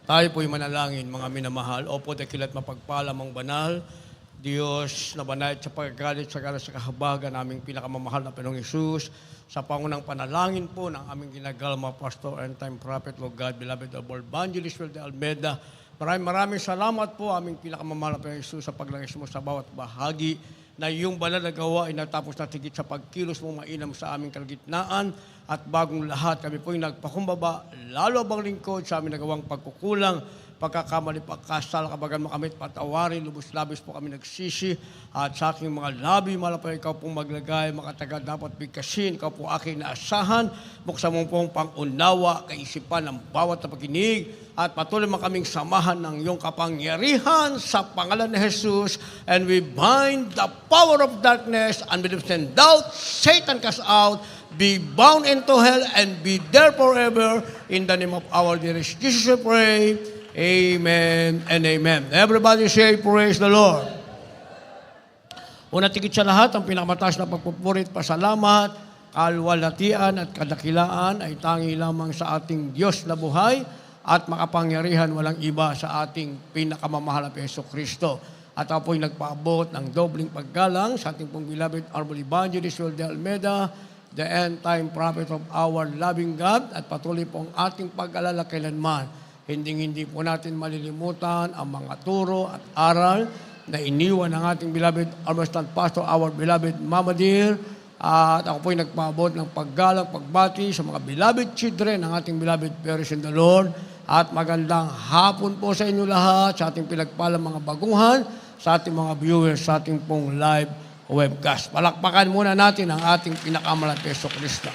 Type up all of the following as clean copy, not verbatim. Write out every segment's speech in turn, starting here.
Tayo po'y manalangin, mga minamahal. Opo, dakilat mapagpala mong banal. Diyos na banayad sa pagkagalit sa galas sa kahabagan naming pinakamamahal na Panginoong Hesus, sa pangunang panalangin po ng aming ginagalma, Pastor and Time Prophet, Lord God, beloved of all, Evangelist Will de Almeida. Maraming salamat po aming pinakamamahal na Panginoong Hesus sa paglangis mo sa bawat bahagi na iyong banal na gawa ay natapos na tigit sa pagkilos mo mainam sa aming kalagitnaan. At bagong lahat, kami po'y nagpakumbaba, lalo bang lingkod sa aming nagawang pagkukulang, pagkakamali, pagkasal, kabagan makamit, patawarin, lubos-labis po kami nagsisi, at sa aking mga labi, malapay ikaw pong maglagay, makataga dapat bigkasin, ikaw po aking naasahan, buksan mo pong pangunawa, kaisipan ng bawat na pakinig, at patuloy mo kaming samahan ng iyong kapangyarihan sa pangalan ni Jesus, and we bind the power of darkness, unbelief and doubt, Satan cast out, be bound into hell, and be there forever, in the name of our dearest Jesus we pray. Amen and amen. Everybody say, praise the Lord. Una tigit sa lahat, ang pinakamataas na pagpupurit, pasalamat, kalwalhatian at kadakilaan ay tangi lamang sa ating Diyos na buhay at makapangyarihan walang iba sa ating pinakamamahal na Jesucristo. At ako po'y nagpaabot ng dobling paggalang sa ating pong beloved Honorable Evangelist Will de Almeida, the end-time prophet of our loving God, at patuloy pong ating pag-alala kailanman. Hindi po natin malilimutan ang mga turo at aral na iniwan ng ating beloved Armstrong Pastor, our beloved Mama Dear. At ako po'y nagpaabot ng paggalang, pagbati sa mga beloved children ng ating beloved parents in the Lord. At magandang hapon po sa inyo lahat, sa ating pinagpalang mga baguhan, sa ating mga viewers, sa ating pong live webcast. Palakpakan muna natin ang ating pinakamalang Jesucristo.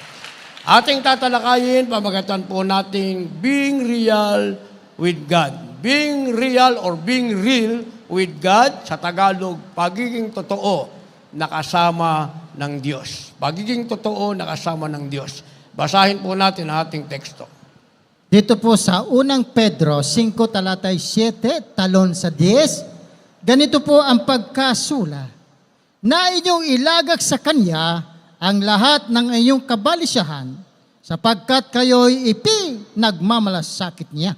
Ating tatalakayin, pamagatan po natin being real with God. Being real or being real with God, sa Tagalog, pagiging totoo na kasama ng Diyos. Pagiging totoo na kasama ng Diyos. Basahin po natin ang ating teksto. Dito po sa unang Pedro 5, talatay 7, talon sa 10, ganito po ang pagkasula, na inyong ilagak sa Kanya ang lahat ng inyong kabalisahan, sapagkat kayo'y nagmamalasakit niya.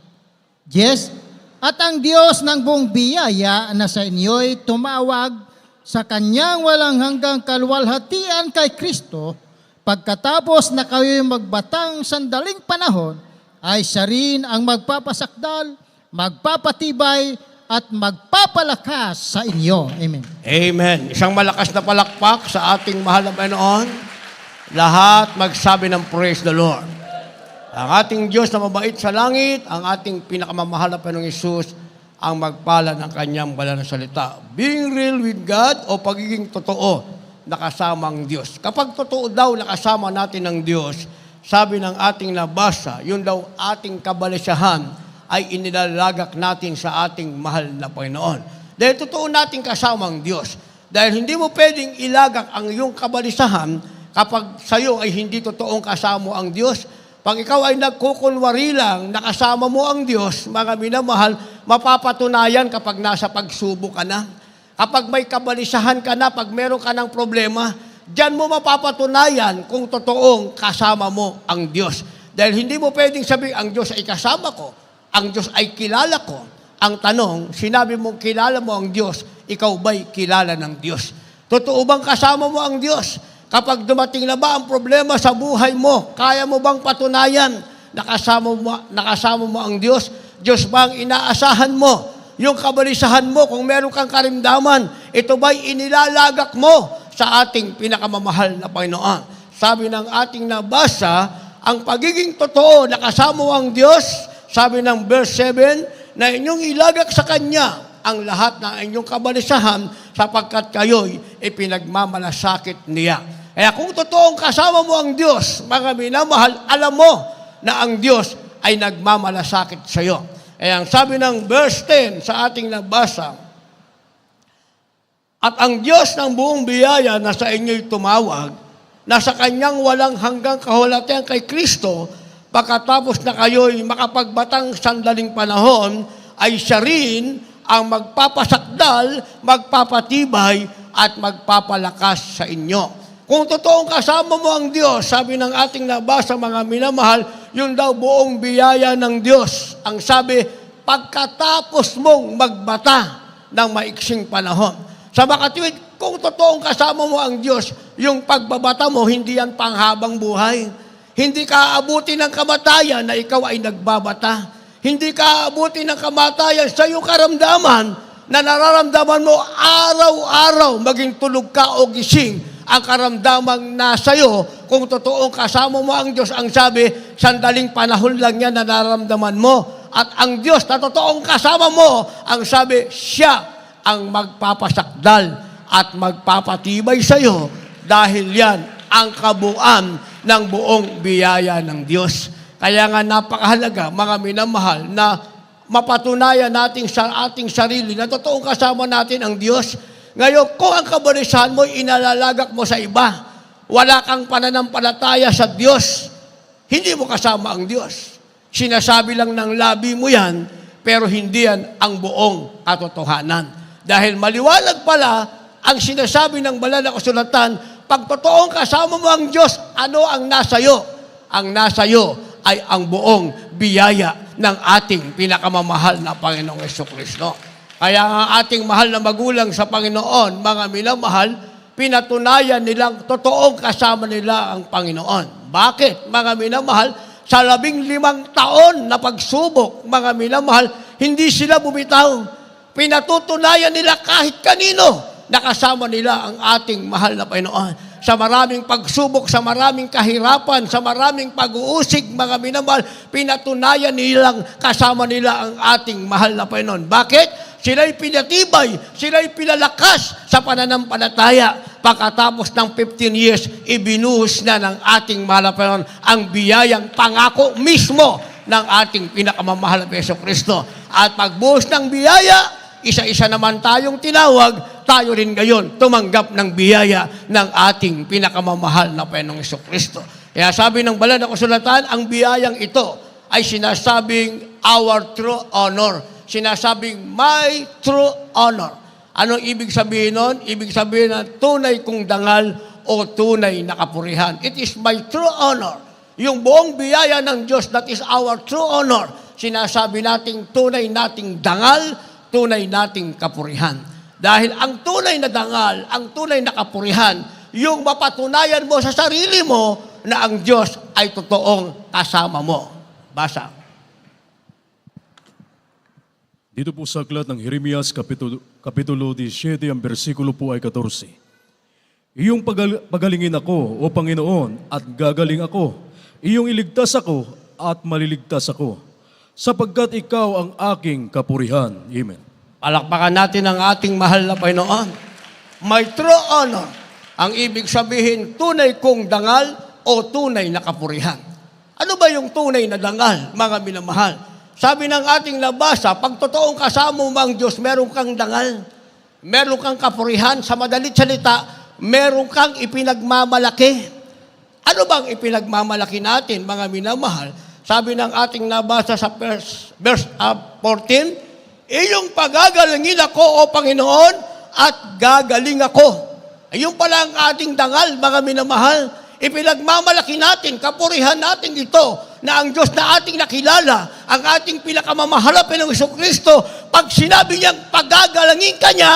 Yes, at ang Diyos ng buong biyaya na sa inyo'y tumawag sa Kanyang walang hanggang kalwalhatian kay Kristo, pagkatapos na kayo'y magbatang sandaling panahon, ay siya rin ang magpapasakdal, magpapatibay, at magpapalakas sa inyo. Amen. Amen. Isang malakas na palakpak sa ating mahal na Panginoon. Lahat magsabi ng praise the Lord. Ang ating Diyos na mabait sa langit, ang ating pinakamamahal na Panginoong Hesus, ang magpala ng Kanyang banal na salita. Being real with God o pagiging totoo na kasama ang Diyos. Kapag totoo daw na kasama natin ng Diyos, sabi ng ating nabasa, yun daw ating kabalisahan ay inilalagak natin sa ating mahal na Panginoon. Dahil totoo natin kasama ang Diyos. Dahil hindi mo pwedeng ilagak ang iyong kabalisahan kapag sa iyo ay hindi totoong kasama ang Diyos. Pag ikaw ay nagkukunwari lang na kasama mo ang Diyos, mga minamahal, mapapatunayan kapag nasa pagsubok ka na. Kapag may kabalisahan ka na, pag meron ka ng problema, diyan mo mapapatunayan kung totoong kasama mo ang Diyos. Dahil hindi mo pwedeng sabihin, ang Diyos ay kasama ko. Ang Diyos ay kilala ko. Ang tanong, sinabi mong kilala mo ang Diyos, ikaw ba'y kilala ng Diyos? Totoo bang kasama mo ang Diyos? Kapag dumating na ba ang problema sa buhay mo, kaya mo bang patunayan na kasama mo ang Diyos? Diyos ba ang inaasahan mo? Yung kabalisahan mo, kung meron kang karimdaman, ito ba'y inilalagak mo sa ating pinakamamahal na Panginoon? Sabi ng ating nabasa, ang pagiging totoo na kasama mo ang Diyos, sabi ng verse 7, na inyong ilagak sa Kanya ang lahat ng inyong kabalisahan sapagkat kayo'y ipinagmamalasakit niya. Kaya kung totoong kasama mo ang Diyos, mga minamahal, alam mo na ang Diyos ay nagmamalasakit sa iyo. Kaya ang sabi ng verse 10 sa ating nabasa, at ang Diyos ng buong biyaya na sa inyo'y tumawag, na sa Kanyang walang hanggang kahulatian kay Kristo, pagkatapos na kayo'y makapagbatang sandaling panahon, ay siya rin ang magpapasakdal, magpapatibay, at magpapalakas sa inyo. Kung totoong kasama mo ang Diyos, sabi ng ating nabasa mga minamahal, yun daw buong biyaya ng Diyos. Ang sabi, pagkatapos mong magbata ng maiksing panahon. Sa makatuwid, kung totoong kasama mo ang Diyos, yung pagbabata mo, hindi yan panghabang buhay. Hindi ka aabuti ng kamatayan na ikaw ay nagbabata. Hindi ka aabuti ng kamatayan sa iyong karamdaman na nararamdaman mo araw-araw, maging tulog ka o gising, ang karamdamang nasa iyo, kung totoong kasama mo ang Diyos, ang sabi, sandaling panahon lang yan na nararamdaman mo. At ang Diyos na totoong kasama mo, ang sabi, siya ang magpapasakdal at magpapatibay sa iyo dahil yan ang kabuuan ng buong biyaya ng Diyos. Kaya nga napakahalaga, mga minamahal, na mapatunayan natin sa ating sarili na totoong kasama natin ang Diyos. Ngayon, kung ang kabalisahan mo, inalalagak mo sa iba, wala kang pananampalataya sa Diyos, hindi mo kasama ang Diyos. Sinasabi lang ng labi mo yan, pero hindi yan ang buong katotohanan. Dahil maliwanag pala ang sinasabi ng banal na kasulatan, pag totoong kasama mo ang Diyos, ano ang nasa iyo? Ang nasa iyo ay ang buong biyaya ng ating pinakamamahal na Panginoong Jesucristo. Kaya ang ating mahal na magulang sa Panginoon, mga minamahal, pinatunayan nilang totoong kasama nila ang Panginoon. Bakit, mga minamahal? Sa 15 taon na pagsubok, mga minamahal, hindi sila bumitaw. Pinatutunayan nila kahit kanino nakasama nila ang ating mahal na Panginoon. Sa maraming pagsubok, sa maraming kahirapan, sa maraming pag-uusig, mga minamahal, pinatunayan nilang kasama nila ang ating mahal na Panginoon. Bakit? Sila'y pinatibay, sila'y pinalakas sa pananampalataya. Pagkatapos ng 15 years, ibinuhos na ng ating mahal na Panginoon ang biyayang pangako mismo ng ating pinakamamahal na Jesucristo. At pagbuhos ng biyaya, isa-isa naman tayong tinawag, tayo rin ngayon tumanggap ng biyaya ng ating pinakamamahal na Panginoong Jesucristo. Kaya sabi ng banal na kasulatan, ang biyayang ito ay sinasabing our true honor. Sinasabing my true honor. Anong ibig sabihin nun? Ibig sabihin na tunay kong dangal o tunay na kapurihan. It is my true honor. Yung buong biyaya ng Diyos, that is our true honor. Sinasabi nating tunay nating dangal, tunay nating kapurihan. Dahil ang tunay na dangal, ang tunay na kapurihan, yung mapatunayan mo sa sarili mo na ang Diyos ay totoong kasama mo. Basa. Dito po sa aklat ng Jeremias, Kapitulo 17, ang bersikulo po ay 14. Iyong pagalingin ako, O Panginoon, at gagaling ako. Iyong iligtas ako, at maliligtas ako. Sapagkat ikaw ang aking kapurihan. Amen. Palakpakan natin ang ating mahal na Panginoon. My true honor, ang ibig sabihin, tunay kong dangal o tunay na kapurihan. Ano ba yung tunay na dangal, mga minamahal? Sabi ng ating nabasa, pag totoong kasama mo ang Diyos, meron kang dangal, meron kang kapurihan, sa madalit salita, meron kang ipinagmamalaki. Ano bang ipinagmamalaki natin, mga minamahal? Sabi ng ating nabasa sa verse 14, iyong pagagalingin ako, O Panginoon, at gagaling ako. Ayun pala ang ating dangal, mga minamahal. Ipinagmamalaki natin, kapurihan natin ito, na ang Diyos na ating nakilala, ang ating pinakamamahalapin ng Jesucristo, pag sinabi niyang pagagalangin ka niya,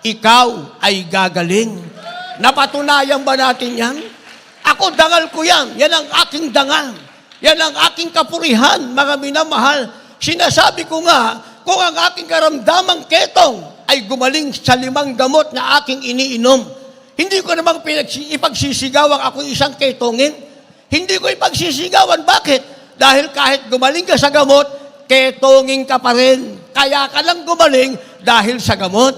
ikaw ay gagaling. Napatunayan ba natin yan? Ako, dangal ko yan. Yan ang aking dangal. Yan ang aking kapurihan, mga minamahal. Sinasabi ko nga, kung ang aking karamdamang ketong ay gumaling sa 5 gamot na aking iniinom, hindi ko namang ipagsisigawan ako isang ketongin. Hindi ko ipagsisigawan. Bakit? Dahil kahit gumaling ka sa gamot, ketongin ka pa rin. Kaya ka lang gumaling dahil sa gamot.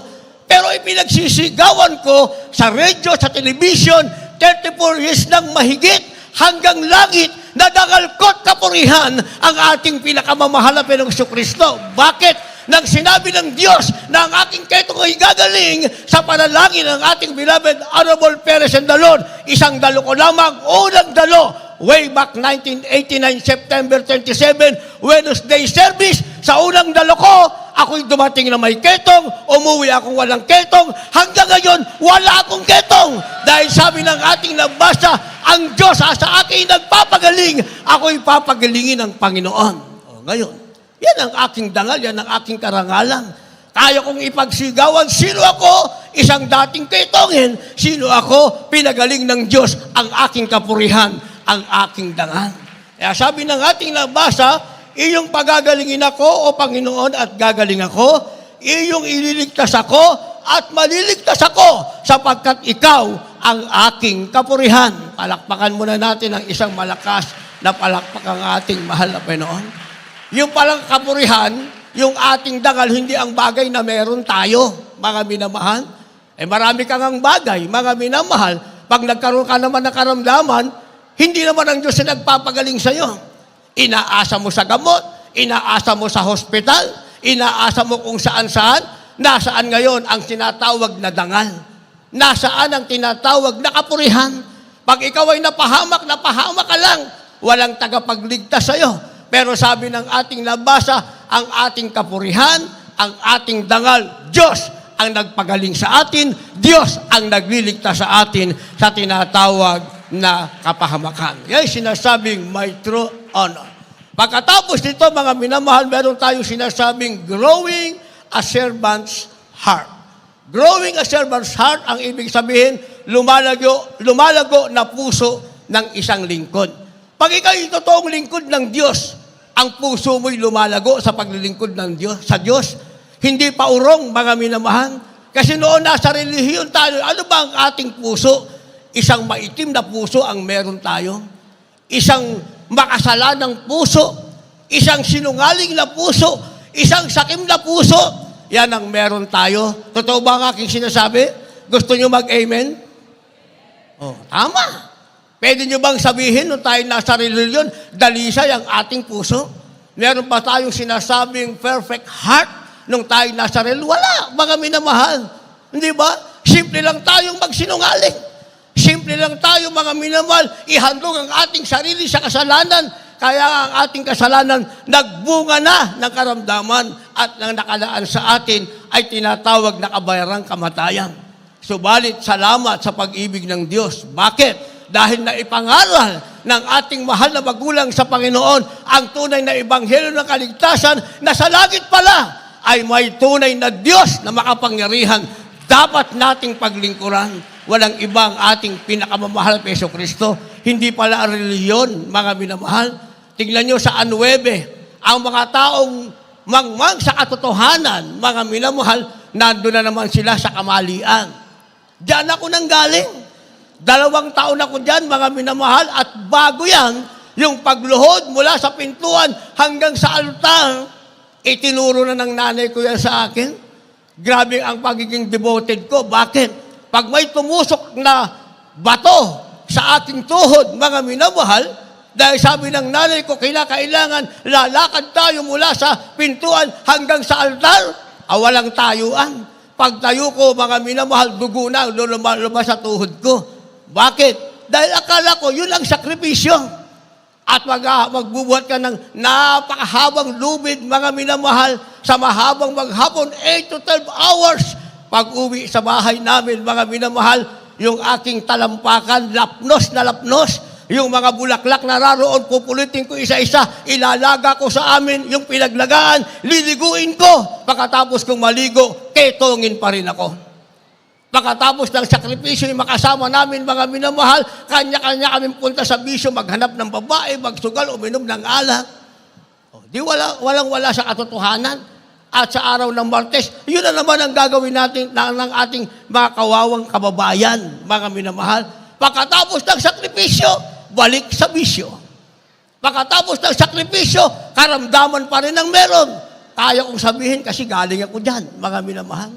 Pero ipinagsisigawan ko sa radio, sa television, 34 years nang mahigit hanggang langit, nadangal ko't kapurihan ang ating pinakamamahal na Panginoong Jesucristo. Bakit? Nang sinabi ng Diyos na ang aking ketong ay gagaling sa panalangin ng ating beloved Honorable Perez and Dalon, isang dalo ko lamang, unang dalo, way back 1989, September 27, Wednesday service, sa unang dalo ko, ako'y dumating na may ketong, umuwi akong walang ketong, hanggang ngayon, wala akong ketong. Dahil sabi ng ating nabasa, ang Diyos sa akin nagpapagaling, ako'y papagalingin ng Panginoon. O, ngayon, Yan ang aking dangal, yan ang aking karangalan. Kaya kong ipagsigawan, sino ako? Isang dating kaitongin. Sino ako? Pinagaling ng Diyos, ang aking kapurihan, ang aking dangal. Kaya sabi ng ating nabasa, iyong pagagalingin ako, O Panginoon, at gagaling ako. Iyong ililigtas ako, at maliligtas ako, sapagkat ikaw ang aking kapurihan. Palakpakan muna natin ang isang malakas na palakpak ang ating mahal na Panginoon. Yung palang kapurihan, yung ating dangal, hindi ang bagay na meron tayo, mga minamahal. Marami kang ang bagay, mga minamahal. Pag nagkaroon ka naman ng karamdaman, hindi naman ang Diyos na nagpapagaling sa iyo. Inaasa mo sa gamot, inaasa mo sa hospital, inaasa mo kung saan-saan. Nasaan ngayon ang tinatawag na dangal? Nasaan ang tinatawag na kapurihan? Pag ikaw ay napahamak ka lang, walang tagapagligtas sa iyo. Pero sabi ng ating nabasa, ang ating kapurihan, ang ating dangal, Diyos ang nagpagaling sa atin, Diyos ang nagliligtas sa atin sa tinatawag na kapahamakan. Yan sinasabing may true honor. Pagkatapos nito, mga minamahal, meron tayong sinasabing growing a servant's heart. Growing a servant's heart, ang ibig sabihin, lumalago na puso ng isang lingkod. Pag ikaw ay totoong lingkod ng Diyos, ang puso mo'y lumalago sa paglilingkod ng Diyos, sa Diyos. Hindi pa urong, mga minamahal. Kasi noon nasa relihiyon tayo, ano ba ang ating puso? Isang maitim na puso ang meron tayo. Isang makasalanang puso. Isang sinungaling na puso. Isang sakim na puso. Yan ang meron tayo. Totoo ba ang aking sinasabi? Gusto nyo mag-amen? Oh, tama. Pwede nyo bang sabihin nung tayo nasa religion, dalisay ang ating puso? Meron pa tayong sinasabing perfect heart nung tayo nasa religion? Wala, mga minamahal. Hindi ba? Simple lang tayong magsinungaling. Simple lang tayo, mga minamahal, ihandog ang ating sarili sa kasalanan. Kaya ang ating kasalanan nagbunga na ng karamdaman at nang nakalaan sa atin ay tinatawag na kabayarang kamatayan. Subalit, salamat sa pag-ibig ng Diyos. Bakit? Dahil na ipangaral ng ating mahal na magulang sa Panginoon ang tunay na ebanghelyo ng kaligtasan na sa langit pala ay may tunay na Diyos na makapangyarihan. Dapat nating paglingkuran. Walang iba ang ating pinakamamahal na Yesu Kristo. Hindi pala ang reliyon, mga minamahal. Tingnan nyo sa 9, ang mga taong mangmang sa katotohanan, mga minamahal, nandun na naman sila sa kamalian. Diyan ako nang galing. 2 taon ako dyan, mga minamahal, at bago yan, yung pagluhod mula sa pintuan hanggang sa altar, itinuro na ng nanay ko yan sa akin. Grabe ang pagiging devoted ko. Bakit? Pag may tumusok na bato sa aking tuhod, mga minamahal, dahil sabi ng nanay ko, kailangan lalakad tayo mula sa pintuan hanggang sa altar, walang tayuan. Pag tayo ko, mga minamahal, dugo na lumabas sa tuhod ko. Bakit? Dahil akala ko, yun ang sakripisyo. At magbubuhat ka ng napakahabang lubid, mga minamahal, sa mahabang maghapon, 8 to 12 hours. Pag uwi sa bahay namin, mga minamahal, yung aking talampakan, lapnos na lapnos, yung mga bulaklak na raroon, pupulitin ko isa-isa, ilalaga ko sa amin, yung pinaglagaan, liliguin ko. Pagkatapos kong maligo, ketongin pa rin ako. Pagkatapos ng sakripisyo, yung makasama namin, mga minamahal, kanya-kanya kami punta sa bisyo, maghanap ng babae, magsugal, uminom ng alak. Di walang-wala sa katotohanan. At sa araw ng Martes, yun na naman ang gagawin natin ng ating mga kawawang kababayan, mga minamahal. Pagkatapos ng sakripisyo, balik sa bisyo. Pagkatapos ng sakripisyo, karamdaman pa rin ang meron. Kaya kong sabihin kasi galing ako dyan, mga minamahal.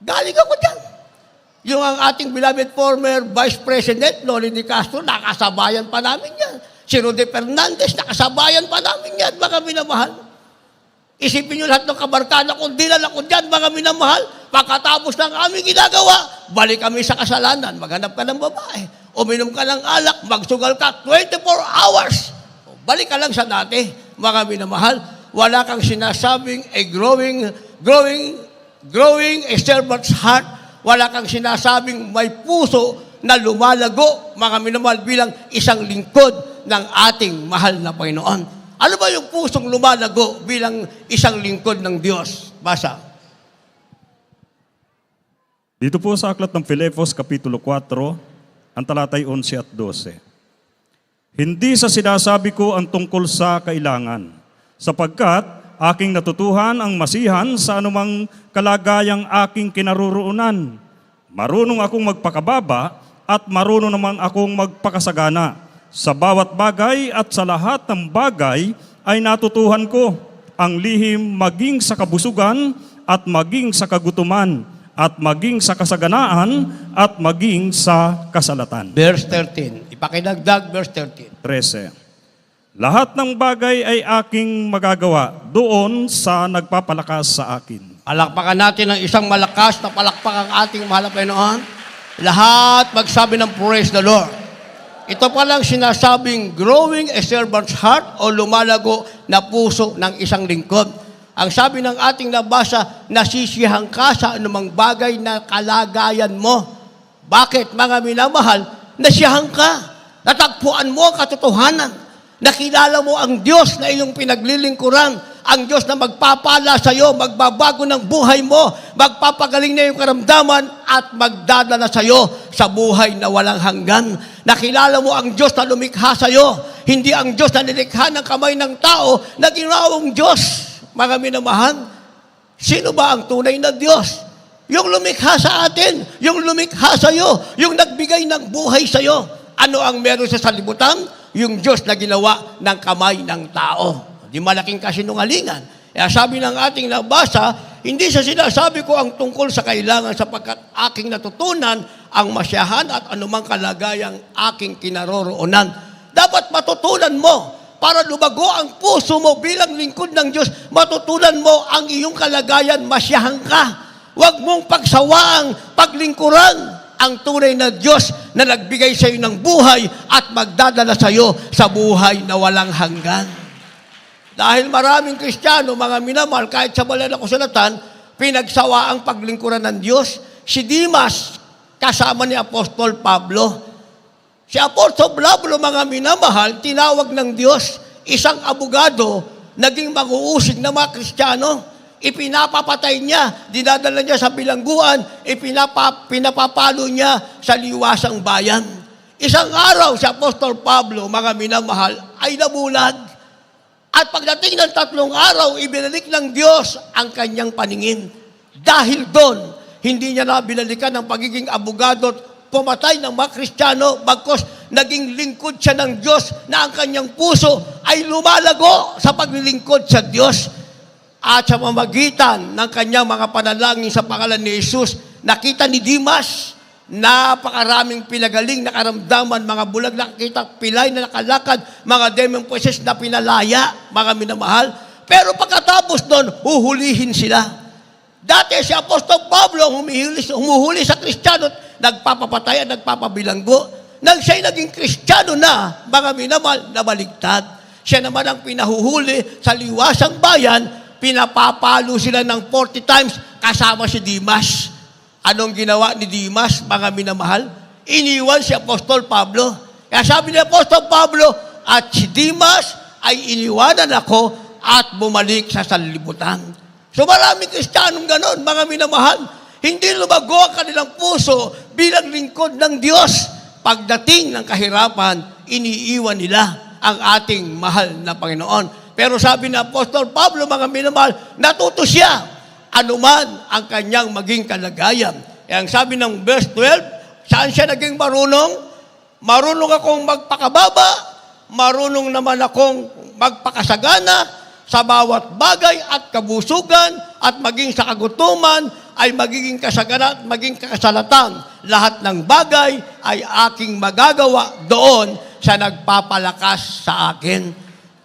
Galing ako dyan. Yung ang ating beloved former Vice President, Noli de Castro, nakasabayan pa namin yan. Si Rudy Fernandez, nakasabayan pa namin yan, mga minamahal. Isipin nyo lahat ng kabarkada ko, dinala ko dyan, mga minamahal. Pagkatapos ng aming ginagawa, balik kami sa kasalanan. Maghanap ka ng babae. Uminom ka ng alak, magsugal ka 24 hours. Balik ka lang sa dati, mga minamahal. Wala kang sinasabing a growing a servant's heart. Wala kang sinasabing may puso na lumalago, mga minamahal, bilang isang lingkod ng ating mahal na Panginoon. Ano ba yung pusong lumalago bilang isang lingkod ng Diyos? Basa. Dito po sa aklat ng Filipos, Kapitulo 4, ang talatay 11 at 12. Hindi sa sinasabi ko ang tungkol sa kailangan, sapagkat aking natutuhan ang masihan sa anumang kalagayang aking kinaroroonan. Marunong akong magpakababa at marunong naman akong magpakasagana. Sa bawat bagay at sa lahat ng bagay ay natutuhan ko ang lihim maging sa kabusugan at maging sa kagutuman at maging sa kasaganaan at maging sa kasalatan. Verse 13. Ipakidagdag, verse 13. 13. Lahat ng bagay ay aking magagawa doon sa nagpapalakas sa akin. Palakpakan natin ng isang malakas na palakpak ang ating mahal na Panginoon. Lahat magsabi ng praise the Lord. Ito pa lang sinasabing growing a servant's heart o lumalago na puso ng isang lingkod. Ang sabi ng ating nabasa, nasisiyahan ka sa anumang bagay na kalagayan mo. Bakit, mga minamahal? Nasiyahan ka. Natagpuan mo ang katotohanan. Nakilala mo ang Diyos na iyong pinaglilingkuran. Ang Diyos na magpapala sa iyo, magbabago ng buhay mo, magpapagaling na iyong karamdaman at magdadala sa iyo sa buhay na walang hanggan. Nakilala mo ang Diyos na lumikha sa iyo, hindi ang Diyos na nilikha ng kamay ng tao na ginawang Diyos. Mga minamahal, sino ba ang tunay na Diyos? Yung lumikha sa atin, yung lumikha sa iyo, yung nagbigay ng buhay sa iyo. Ano ang meron sa salibutan? Yung Diyos na ginawa ng kamay ng tao. Di malaking kasinungalingan. Kaya sabi ng ating nabasa, hindi sa sinasabi ko ang tungkol sa kailangan sapagkat aking natutunan ang masyahan at anumang kalagayang aking kinaroroonan. Dapat matutunan mo para lumago ang puso mo bilang lingkod ng Diyos. Matutunan mo ang iyong kalagayan, masyahan ka. Huwag mong pagsawaang paglingkuran ang tunay na Diyos na nagbigay sa iyo ng buhay at magdadala sa iyo sa buhay na walang hanggan. Dahil maraming Kristiyano, mga minamahal, kahit sa banal na kasulatan, pinagsawa ang paglingkuran ng Diyos. Si Dimas, kasama ni Apostol Pablo. Si Apostol Pablo, mga minamahal, tinawag ng Diyos, isang abogado, naging mag-uusig na mga Kristiyano. Ipinapapatay niya, dinadala niya sa bilangguan, pinapapalo niya sa liwasang bayan. Isang araw, si Apostol Pablo, mga minamahal, ay nabulag. At pagdating ng 3 araw, ibinalik ng Diyos ang kanyang paningin. Dahil doon, hindi niya na binalikan ang pagiging abogado at pumatay ng mga Kristiyano, bagkos naging lingkod siya ng Diyos na ang kanyang puso ay lumalago sa paglilingkod sa Diyos. At sa mamagitan ng kanyang mga panalangin sa pangalan ni Jesus, nakita ni Dimas, napakaraming pinagaling na karamdaman, mga bulag na nakita, pilay na nakalakad, mga demon possessed na pinalaya, mga minamahal. Pero pagkatapos doon, huhulihin sila. Dati si Apostol Pablo humuhuli sa Kristiyano, nagpapapatay at nagpapabilanggo. Nang siya'y naging Kristiyano na, mga minamahal, nabaligtad. Siya naman ang pinahuhuli sa liwasang bayan, pinapapalo sila ng 40 times kasama si Dimas. Anong ginawa ni Dimas, mga minamahal? Iniwan si Apostol Pablo. Kaya sabi ni Apostol Pablo, at si Dimas ay iniwanan ako at bumalik sa sanlibutan. So maraming Kristiyanong ganon, mga minamahal. Hindi lumago ang kanilang puso bilang lingkod ng Diyos. Pagdating ng kahirapan, iniiwan nila ang ating mahal na Panginoon. Pero sabi ni Apostol Pablo, mga minamahal, natuto siya anuman ang kanyang maging kalagayan. Ang sabi ng verse 12, saan siya naging marunong? Marunong akong magpakababa, marunong naman akong magpakasagana sa bawat bagay at kabusugan at maging sa kagutuman ay magiging kasagana at maging kasalatan. Lahat ng bagay ay aking magagawa doon sa nagpapalakas sa akin.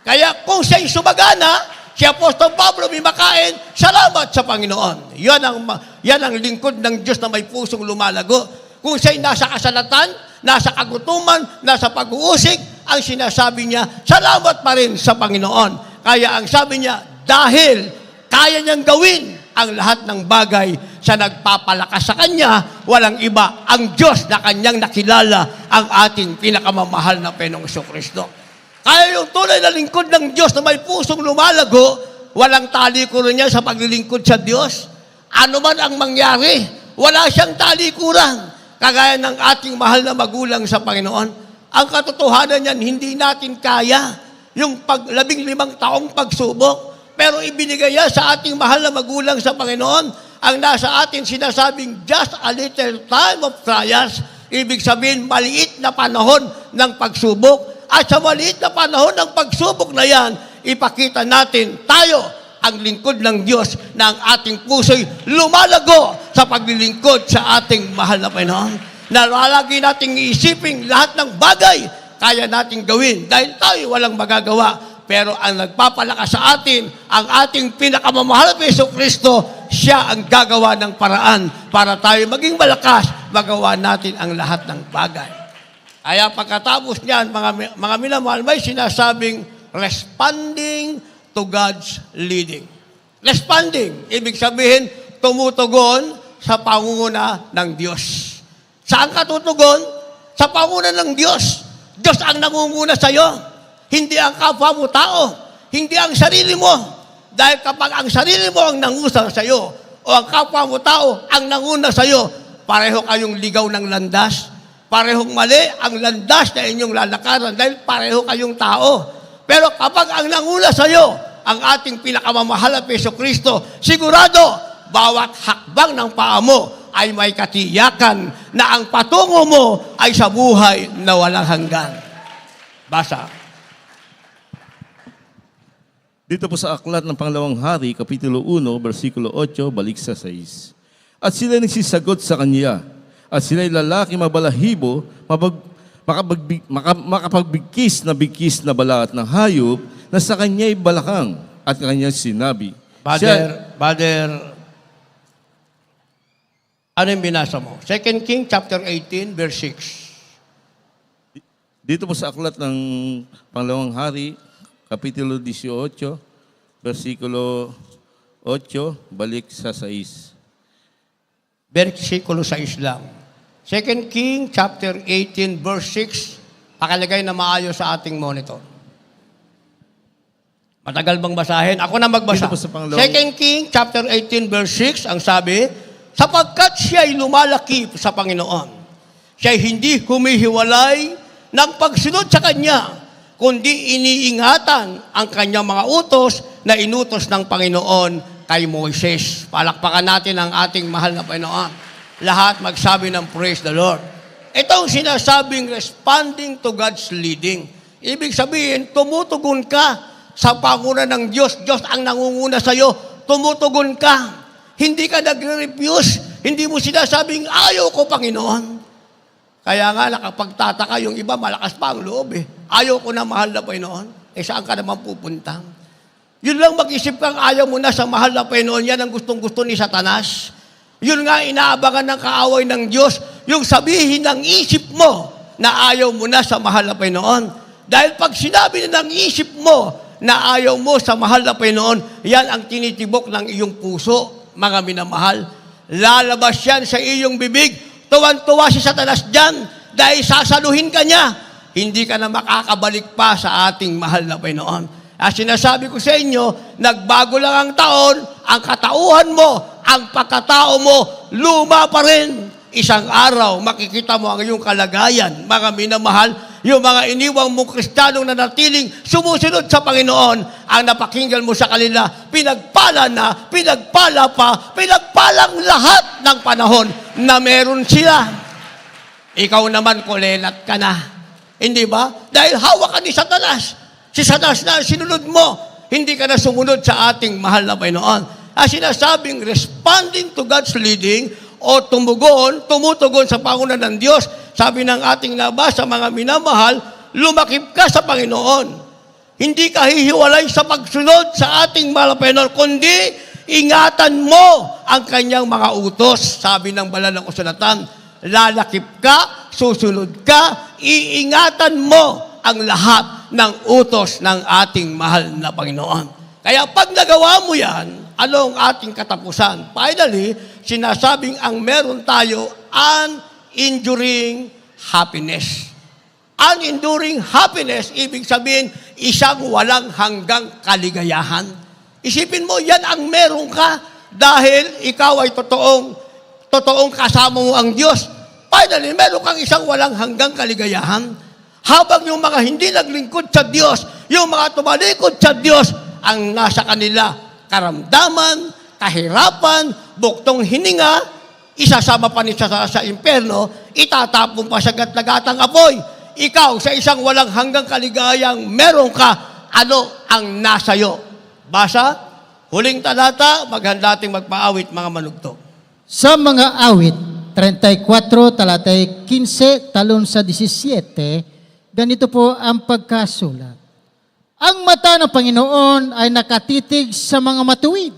Kaya kung siya'y sumagana, si Apostol Pablo may makain, salamat sa Panginoon. Yan ang lingkod ng Diyos na may pusong lumalago. Kung siya'y nasa kasalatan, nasa kagutuman, nasa pag-uusig, ang sinasabi niya, salamat pa rin sa Panginoon. Kaya ang sabi niya, dahil kaya niyang gawin ang lahat ng bagay sa nagpapalakas sa Kanya, walang iba, ang Diyos na Kanyang nakilala, ang ating pinakamamahal na Panginoong Kristo. Kaya yung tunay na lingkod ng Diyos na may pusong lumalago, walang talikuran niya sa paglilingkod sa Diyos. Ano man ang mangyari, wala siyang talikuran. Kagaya ng ating mahal na magulang sa Panginoon. Ang katotohanan niyan, hindi natin kaya yung 15 taong pagsubok. Pero ibinigay niya sa ating mahal na magulang sa Panginoon. Ang nasa atin sinasabing just a little time of trials. Ibig sabihin, maliit na panahon ng pagsubok. At sa maliit na panahon ng pagsubok na yan, ipakita natin tayo ang lingkod ng Diyos na ang ating puso'y lumalago sa paglilingkod sa ating mahal na Panginoon. Nalalagi nating iisipin lahat ng bagay kaya nating gawin dahil tayo walang magagawa. Pero ang nagpapalakas sa atin, ang ating pinakamamahal na Jesucristo, siya ang gagawa ng paraan para tayo maging malakas, magawa natin ang lahat ng bagay. Kaya pagkatapos niyan, mga minamahal, may sinasabing responding to God's leading. Responding, ibig sabihin, tumutugon sa pangunguna ng Diyos. Saan ka tutugon? Sa pangunguna ng Diyos. Diyos ang nangunguna sa iyo. Hindi ang kapwa mo tao. Hindi ang sarili mo. Dahil kapag ang sarili mo ang nangusang sa iyo, o ang kapwa mo tao ang nanguna sa iyo, pareho kayong ligaw ng landas. Parehong mali ang landas na inyong lalakaran dahil pareho kayong tao. Pero kapag ang nanguna sa iyo, ang ating pinakamamahal na Jesucristo, sigurado, bawat hakbang ng paa mo ay may katiyakan na ang patungo mo ay sa buhay na walang hanggan. Basa. Dito po sa aklat ng Pangalawang Hari, Kapitulo 1, versikulo 8, balik sa 6. At sila nagsisagot sa kanya, at sila'y lalaki mabalahibo, makapagbigkis na balat ng hayop, na sa kanya'y balakang, at kanyang sinabi. Brother, ano yung binasa mo? 2 King chapter 18, verse 6. Dito po sa aklat ng Pangalawang Hari, Kapitulo 18, versikulo 8, balik sa 6. Versikulo 6 lang. 2 King chapter 18, verse 6. Pakalagay na maayos sa ating monitor. Matagal bang basahin? Ako na magbasa. Dito po sa Pangalawang- 2 King chapter 18, verse 6, ang sabi, sapagkat siya'y lumalaki sa Panginoon. Siya'y hindi humihiwalay ng pagsunod sa Kanya, kundi iniingatan ang kanyang mga utos na inutos ng Panginoon kay Moises. Palakpakan natin ang ating mahal na Panginoon. Lahat magsabi ng praise the Lord. Itong sinasabing responding to God's leading. Ibig sabihin, tumutugon ka sa panguna ng Diyos. Diyos ang nangunguna sa iyo. Tumutugon ka. Hindi ka nagre-refuse. Hindi mo sinasabing, ayaw ko, Panginoon. Kaya nga, nakapagtataka yung iba, malakas pa ang loob eh. Ayaw ko na mahal na Panginoon. Saan ka naman pupunta? Yun lang mag-isip kang ayaw mo na sa mahal na Panginoon. Yan ang gustong-gusto ni Satanas. Yun nga, inaabangan ng kaaway ng Diyos. Yung sabihin ng isip mo na ayaw mo na sa mahal na Panginoon. Dahil pag sinabi na ng isip mo na ayaw mo sa mahal na Panginoon, yan ang tinitibok ng iyong puso, mga minamahal. Lalabas yan sa iyong bibig. Tuwan-tuwa si Satanas dyan dahil sasaluhin ka niya. Hindi ka na makakabalik pa sa ating mahal na Panginoon. At sinasabi ko sa inyo, nagbago lang ang taon, ang katauhan mo, ang pagkatao mo, luma pa rin. Isang araw, makikita mo ang iyong kalagayan, mga minamahal, yung mga iniwang mong Kristiyanong nanatiling sumusunod sa Panginoon, ang napakinggan mo sa kanila, pinagpala na, pinagpala pa, pinagpalang lahat ng panahon na meron sila. Ikaw naman, kulelat ka na. Hindi ba? Dahil hawak ka ni Satanas. Si Satanas na sinunod mo. Hindi ka na sumunod sa ating mahal na Panginoon. At sinasabing, responding to God's leading, o tumutugon sa panguna ng Diyos. Sabi ng ating nabasa, mga minamahal, lumakip ka sa Panginoon. Hindi ka hihiwalay sa pagsunod sa ating mahal na Panginoon, kundi ingatan mo ang kanyang mga utos. Sabi ng banal na kasulatan, lalakip ka, susunod ka, iingatan mo ang lahat ng utos ng ating mahal na Panginoon. Kaya pag nagawa mo yan, ano ang ating katapusan? Finally, sinasabing ang meron tayo unenduring happiness. Unenduring happiness, ibig sabihin, isang walang hanggang kaligayahan. Isipin mo, yan ang meron ka dahil ikaw ay totoong kasama mo ang Diyos. Finally, meron kang isang walang hanggang kaligayahan. Habang yung mga hindi naglingkod sa Diyos, yung mga tumalikod sa Diyos, ang nasa kanila, karamdaman, kahirapan, buktong hininga, isasama pa niya sa impyerno, itatapon pa sa gatlagatang apoy. Ikaw, sa isang walang hanggang kaligayang meron ka, ano ang nasayo? Basa, huling talata, maghanda ating magpaawit mga manugto. Sa mga awit, 34, talatay 15, talon sa 17, ganito po ang pagkasulat. Ang mata ng Panginoon ay nakatitig sa mga matuwid,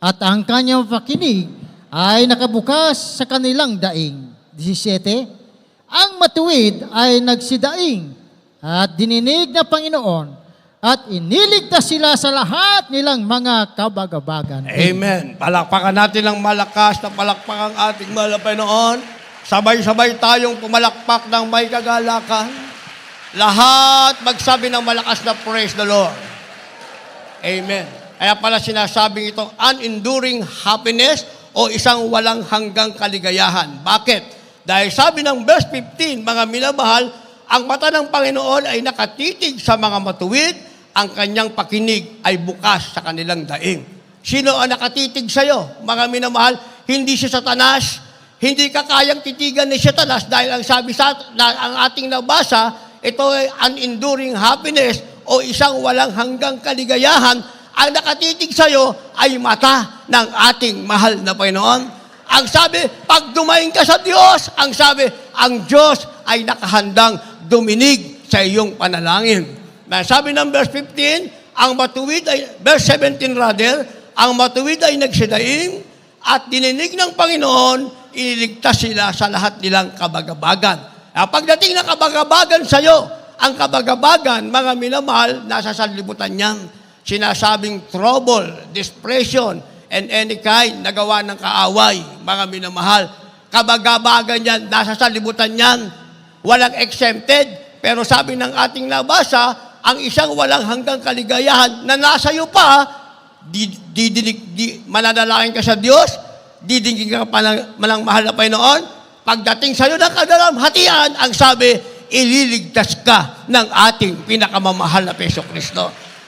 at ang kanyang pakinig ay nakabukas sa kanilang daing. 17, ang matuwid ay nagsidaing at dininig na Panginoon at iniligtas sila sa lahat nilang mga kabagabagan. Amen. Palakpakan natin ng malakas na palakpak ang ating mahal na Panginoon. Sabay-sabay tayong pumalakpak ng may kagalakan. Lahat magsabi ng malakas na praise the Lord. Amen. Kaya pala sinasabing ito, unenduring happiness o isang walang hanggang kaligayahan. Bakit? Dahil sabi ng verse 15, mga minamahal, ang mata ng Panginoon ay nakatitig sa mga matuwid, ang kanyang pakinig ay bukas sa kanilang daing. Sino ang nakatitig sa iyo? Mga minamahal, hindi si Satanas, hindi ka kayang titigan ni Satanas dahil ang sabi ang ating nabasa, ito ay unenduring happiness o isang walang hanggang kaligayahan. Ang nakatitig sa iyo ay mata ng ating mahal na Panginoon. Ang sabi, pag dumaing ka sa Diyos, ang sabi, ang Diyos ay nakahandang duminig sa iyong panalangin. Sabi ng verse 15, ang matuwid ay, verse 17 rather, ang matuwid ay nagsidaing at dininig ng Panginoon, iniligtas sila sa lahat nilang kabagabagan. Pagdating ng kabagabagan sa iyo, ang kabagabagan, mga minamahal, nasa sanlibutan niyan. Sinasabing trouble, depression, and any kind na gawa ng kaaway, mga minamahal. Kabagabagan yan, nasa sanlibutan yan. Walang exempted, pero sabi ng ating nabasa, ang isang walang hanggang kaligayahan na nasa iyo pa, mananalangin ka sa Diyos, didingin ka pa ng mahal na Panginoon, pagdating sa iyo ng kadalamhatian, ang sabi, ililigtas ka ng ating pinakamamahal na Peso Kristo.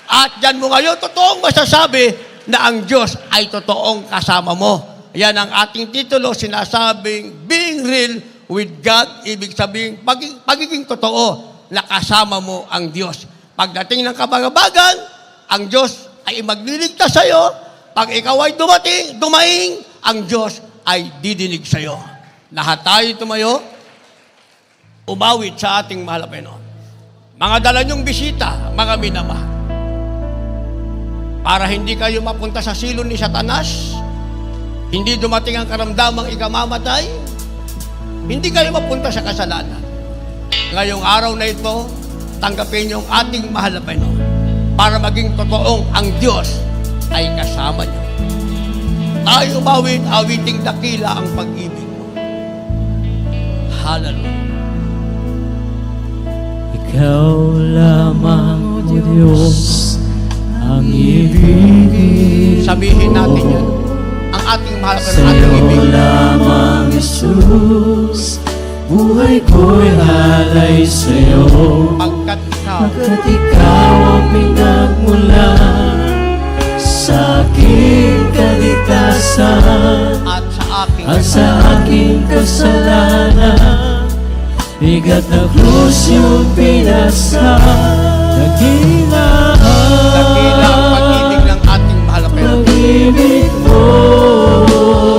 At dyan mo ngayon, totoong masasabi na ang Diyos ay totoong kasama mo. Yan ang ating titulo, sinasabing, being real with God, ibig sabihin, pagiging totoo na kasama mo ang Diyos. Pagdating ng kabagabagan, ang Diyos ay magliligtas sa iyo. Pag ikaw ay dumaing, ang Diyos ay didinig sa iyo. Lahat tayo tumayo, umawit sa ating mahal na Panginoon. Mga dala niyong bisita, mga minamahal, para hindi kayo mapunta sa silon ni Satanas, hindi dumating ang karamdamang ikamamatay, hindi kayo mapunta sa kasalanan. Ngayong araw na ito, tanggapin niyo ang ating mahal na Panginoon para maging totoong ang Diyos ay kasama niyo. Tayo umawit, awiting dakila ang pag-ibig mo. Hallelujah. Ikaw lamang, O Diyos, ang ibig Sabihin natin yan. Ang ating mahal na sa'yo ating ibig. lamang, Jesus, buhay ko'y alay sa'yo. Pagkat ikaw, Pagkat ikaw ang pinagmula sa aking kaligtasan at sa aking at sa aking kasalanan, bigat na krus yung pinasa. Dakila ang pag-ibig ng ating mahal na Panginoon. pag-ibig mo.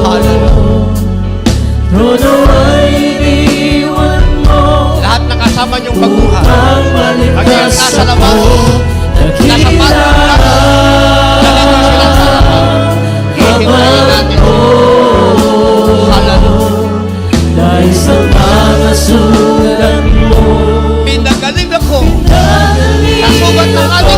Hallelujah. Todo ay iniwan mo Lahat na kasama niyong baguhan. upang Pag maligtas nasa ako. labas, Dakila nasa paano lalagay sila sa harapan. Hihintayin natin. Hallelujah. dahil sa mga sugat mo. Pinagaling ako. Nasugat ng ano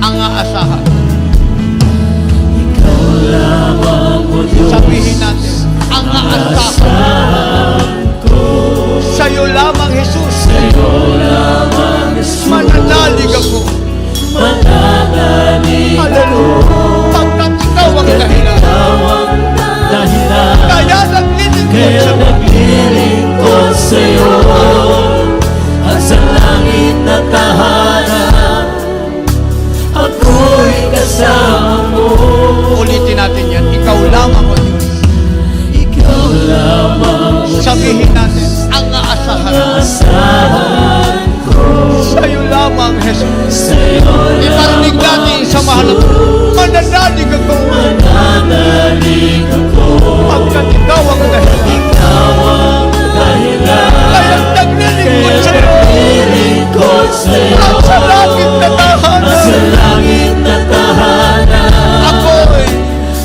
ang aasahan. Ikaw lamang o Diyos. Sabihin natin, ang aasahan. Sa'yo lamang, Jesus. Sa'yo lamang, Jesus. Mananalig ako. Mananalig Hallelujah. Pagkat ikaw ang dahilan. Ikaw ang dahilan. Kaya naglilingkod Kaya sa naglilingkod sa'yo. At sa langit na tahanan, ako'y kasama mo. Ulitin natin yan. Ikaw lamang, O Diyos. Ikaw lamang, O Diyos. Sabihin natin, ang aasahan. Asahan ko. Sa'yo lamang, Jesus. Sa'yo Iparinig natin sa mahal na mananalig ako. mananalig ako. Pagkat ikaw ang dahilan. Ikaw ang dahilan. Kaya naglilingkod sa'yo. Naglilingkod sa'yo. At sa langit na At sa tahanan. langit na tahanan, Ako'y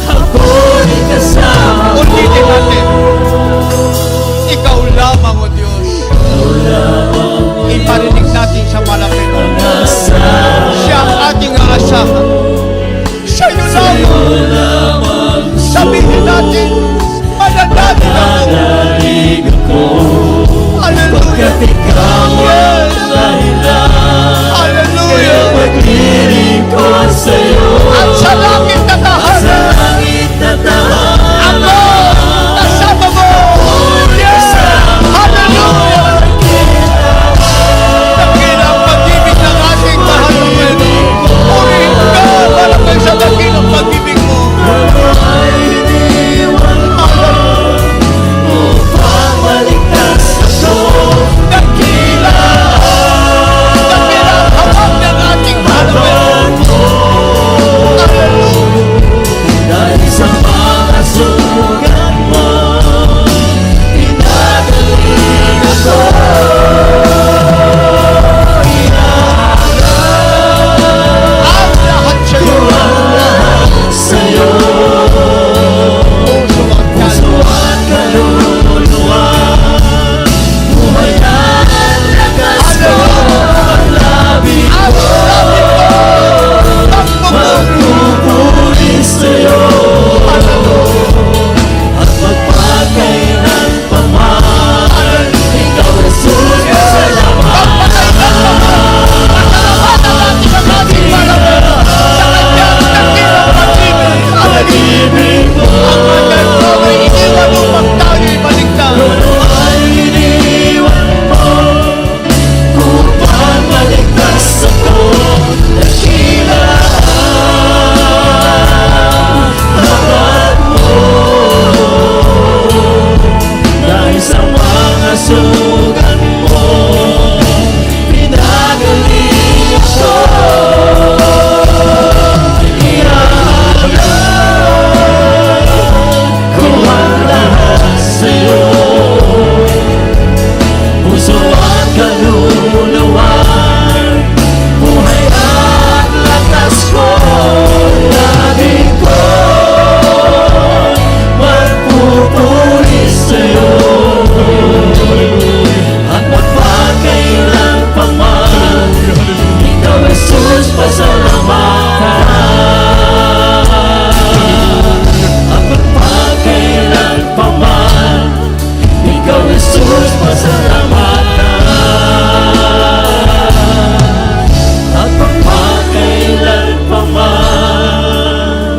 ako'y kasama mo. ulitin natin. Ikaw lamang, O Diyos. Iparinig natin sa malapit. Siya ang ating aasahan. Sa'yo lamang. Sabihin natin, mananalig ako. Nalig ako. Hallelujah. Ikaw ang dahilan. Hallelujah. Naglilingkod sa'yo. At sa langit na Sa tahanan. langit na tahanan, Ako, kasama mo. Yes. Hallelujah. Dakilang pag-ibig ng ating mahal na Panginoon. Purihin ka, malakay sa dakilang pag-ibig mo. ay iniwan mo upang maligtas ako. Dakilang hawak ng ating mahal na Panginoon. Dahil sa mga sugat mo, pinagaling ako. Ang lahat sa'yo. Sa'yo, puso at kaluluwa, buhay at lakas ko, ang labi Ang sabi ko, magpupuri sa'yo. At magpakailan pa man, ikaw Jesus, pasalamat. Pag-ibig mo ay iniwan mo upang maligtas ako. Dakila hawak mo dahil sa mga sugat mo, pinagaling ako. Ko ang lahat sa'yo, puso at kaluluwa, buhay at lakas ko, lagi ko magpupuri sa'yo. At magpakailan pa man, ikaw Jesus, pasalamatan. At magpakailan pa man, ikaw Jesus, pasalamatan. At magpakailan pa man,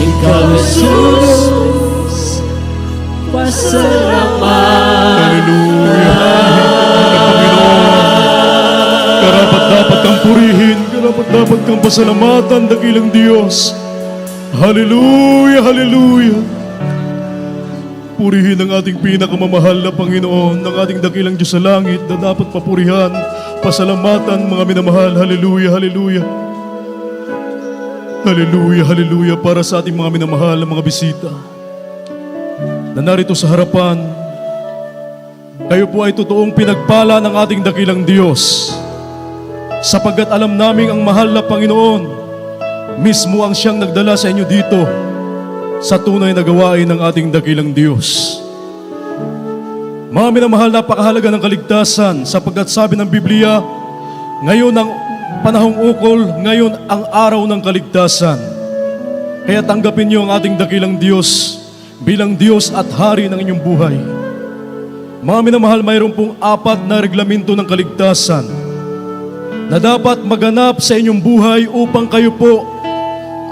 ikaw Jesus, pasalamatan. Karapat dapat kang purihin, karapat dapat kang pasalamatan, dakilang Diyos. Hallelujah, hallelujah. Purihin ang ating pinakamamahal na Panginoon, ng ating dakilang Diyos sa langit na dapat papurihan, pasalamatan, mga minamahal. Hallelujah, hallelujah. Hallelujah, hallelujah para sa ating mga minamahal na mga bisita na narito sa harapan. Kayo po ay totoong pinagpala ng ating dakilang Diyos, sapagkat alam naming ang mahal na Panginoon mismo ang siyang nagdala sa inyo dito sa tunay na gawain ng ating dakilang Diyos. Mga minamahal, napakahalaga ng kaligtasan, sapagkat sabi ng Biblia, ngayon ang panahong ukol, ngayon ang araw ng kaligtasan. Kaya tanggapin niyo ang ating dakilang Diyos bilang Diyos at Hari ng inyong buhay. Mga minamahal, mayroon pong 4 na reglamento ng kaligtasan na dapat maganap sa inyong buhay upang kayo po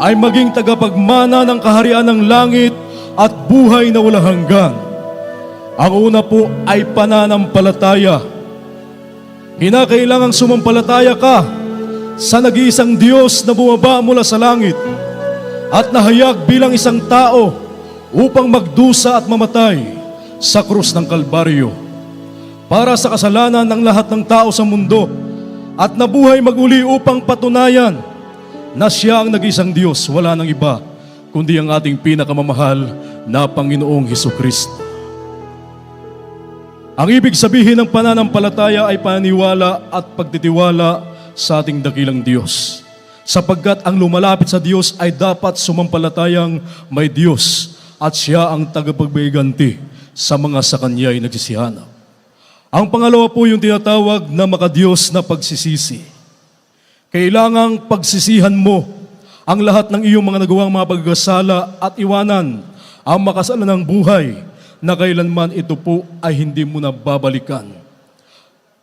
ay maging tagapagmana ng kaharian ng langit at buhay na walang hanggan. Ang una po ay pananampalataya. Kinakailangang sumampalataya ka sa nag-iisang Diyos na bumaba mula sa langit at nahayag bilang isang tao upang magdusa at mamatay sa krus ng Kalbaryo para sa kasalanan ng lahat ng tao sa mundo at nabuhay maguli upang patunayan na siya ang nag-iisang Diyos, wala nang iba kundi ang ating pinakamamahal na Panginoong Hesukristo. Ang ibig sabihin ng pananampalataya ay paniniwala at pagtitiwala sa ating dakilang Diyos, sapagkat ang lumalapit sa Diyos ay dapat sumampalatayang may Diyos at siya ang tagapagbiganti sa mga sa Kanya ay nagsisihanap. Ang pangalawa po yung tinatawag na makadiyos na pagsisisi. Kailangang pagsisihan mo ang lahat ng iyong mga nagawang mga pagkasala at iwanan ang makasalanang buhay na kailanman ito po ay hindi mo na babalikan.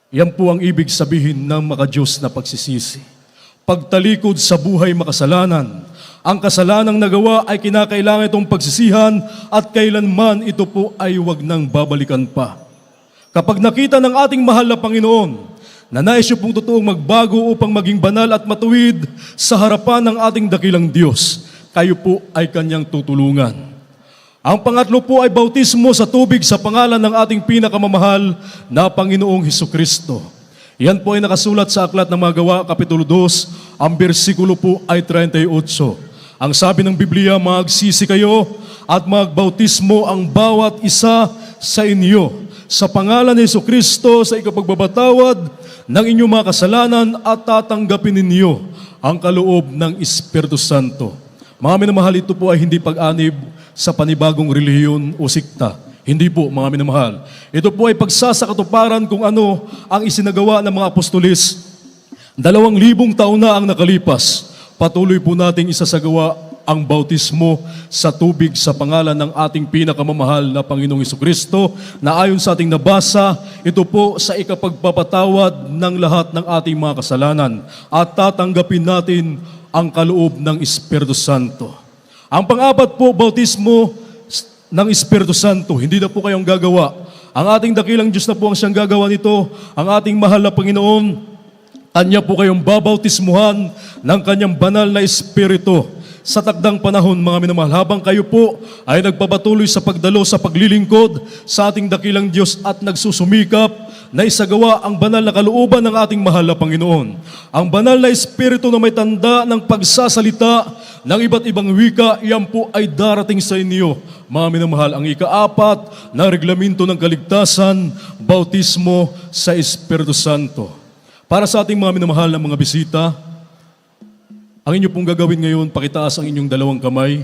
Yan po ang ibig sabihin ng makadiyos na pagsisisi. Pagtalikod sa buhay makasalanan, ang kasalanang nagawa ay kinakailangan itong pagsisihan at kailanman ito po ay huwag nang babalikan pa. Kapag nakita ng ating mahal na Panginoon na nais niyo pong totoong magbago upang maging banal at matuwid sa harapan ng ating dakilang Diyos, kayo po ay Kanyang tutulungan. Ang pangatlo po ay bautismo sa tubig sa pangalan ng ating pinakamamahal na Panginoong Hesukristo. Yan po ay nakasulat sa Aklat ng Mga Gawa, Kapitulo 2, ang bersikulo po ay 38. Ang sabi ng Biblia, magsisi kayo at magbautismo ang bawat isa sa inyo sa pangalan ni Hesukristo sa ikapagbabatawad ng inyong mga kasalanan at tatanggapin ninyo ang kaloob ng Espiritu Santo. Mga minamahal, ito po ay hindi pag-anib sa panibagong relihiyon o sikta. Hindi po, mga minamahal. Ito po ay pagsasakatuparan kung ano ang isinagawa ng mga apostolis. 2,000 taon na ang nakalipas. Patuloy po nating isasagawa ang bautismo sa tubig sa pangalan ng ating pinakamamahal na Panginoong Hesukristo na ayon sa ating nabasa, ito po sa ikapagpapatawad ng lahat ng ating mga kasalanan at tatanggapin natin ang kaloob ng Espiritu Santo. Ang pang-apat po, bautismo ng Espiritu Santo. Hindi na po kayong gagawa. Ang ating dakilang Diyos na po ang siyang gagawa nito, ang ating mahal na Panginoon. Kanya po kayong babautismuhan ng Kanyang banal na Espiritu sa takdang panahon, mga minamahal, habang kayo po ay nagpapatuloy sa pagdalo sa paglilingkod sa ating dakilang Diyos at nagsusumikap na isagawa ang banal na kalooban ng ating mahal na Panginoon. Ang banal na Espiritu na may tanda ng pagsasalita ng iba't ibang wika, iyan po ay darating sa inyo, mga minamahal. Ang ika-4 na reglamento ng kaligtasan, bautismo sa Espiritu Santo. Para sa ating mga minamahal na mga bisita, ang inyo pong gagawin ngayon, pakitaas ang inyong 2 kamay.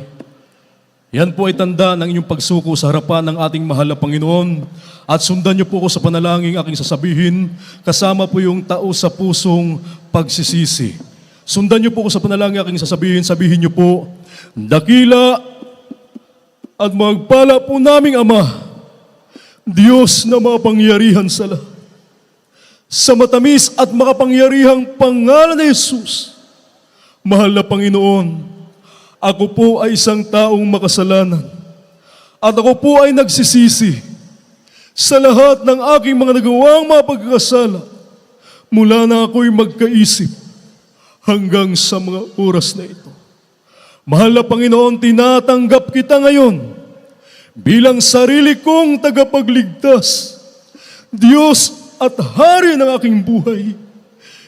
Yan po ay tanda ng inyong pagsuko sa harapan ng ating mahal na Panginoon. At sundan niyo po ako sa panalangin aking sasabihin, kasama po yung tao sa pusong pagsisisi. Sundan niyo po ako sa panalangin aking sasabihin, sabihin niyo po, dakila at magpala po naming Ama, Diyos na mapangyarihan sa lahat. Sa matamis at makapangyarihang pangalan ni Jesus, mahal na Panginoon, ako po ay isang taong makasalanan at ako po ay nagsisisi sa lahat ng aking mga nagawang mga pagkakasala mula na ako'y magkaisip hanggang sa mga oras na ito. Mahal na Panginoon, tinatanggap kita ngayon bilang sarili kong tagapagligtas. Diyos at Hari ng aking buhay,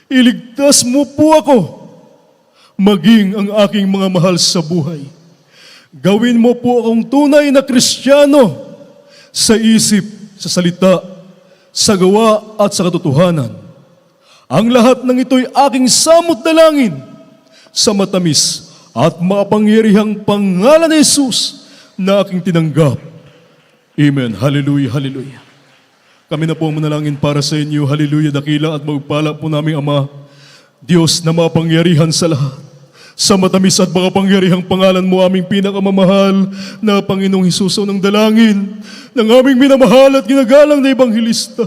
iligtas mo po ako, maging ang aking mga mahal sa buhay. Gawin mo po akong tunay na Kristiyano sa isip, sa salita, sa gawa at sa katotohanan. Ang lahat ng ito'y aking samot dalangin sa matamis at makapangyarihang pangalan ni Jesus na aking tinanggap. Amen. Hallelujah, hallelujah. Kami na po manalangin para sa inyo. Hallelujah, dakila at magpala po naming Ama. Diyos na mapangyarihan sa lahat, sa matamis at makapangyarihang pangalan mo aming pinakamamahal na Panginoong Hesus ng dalangin ng aming minamahal at ginagalang na Ebanghilista.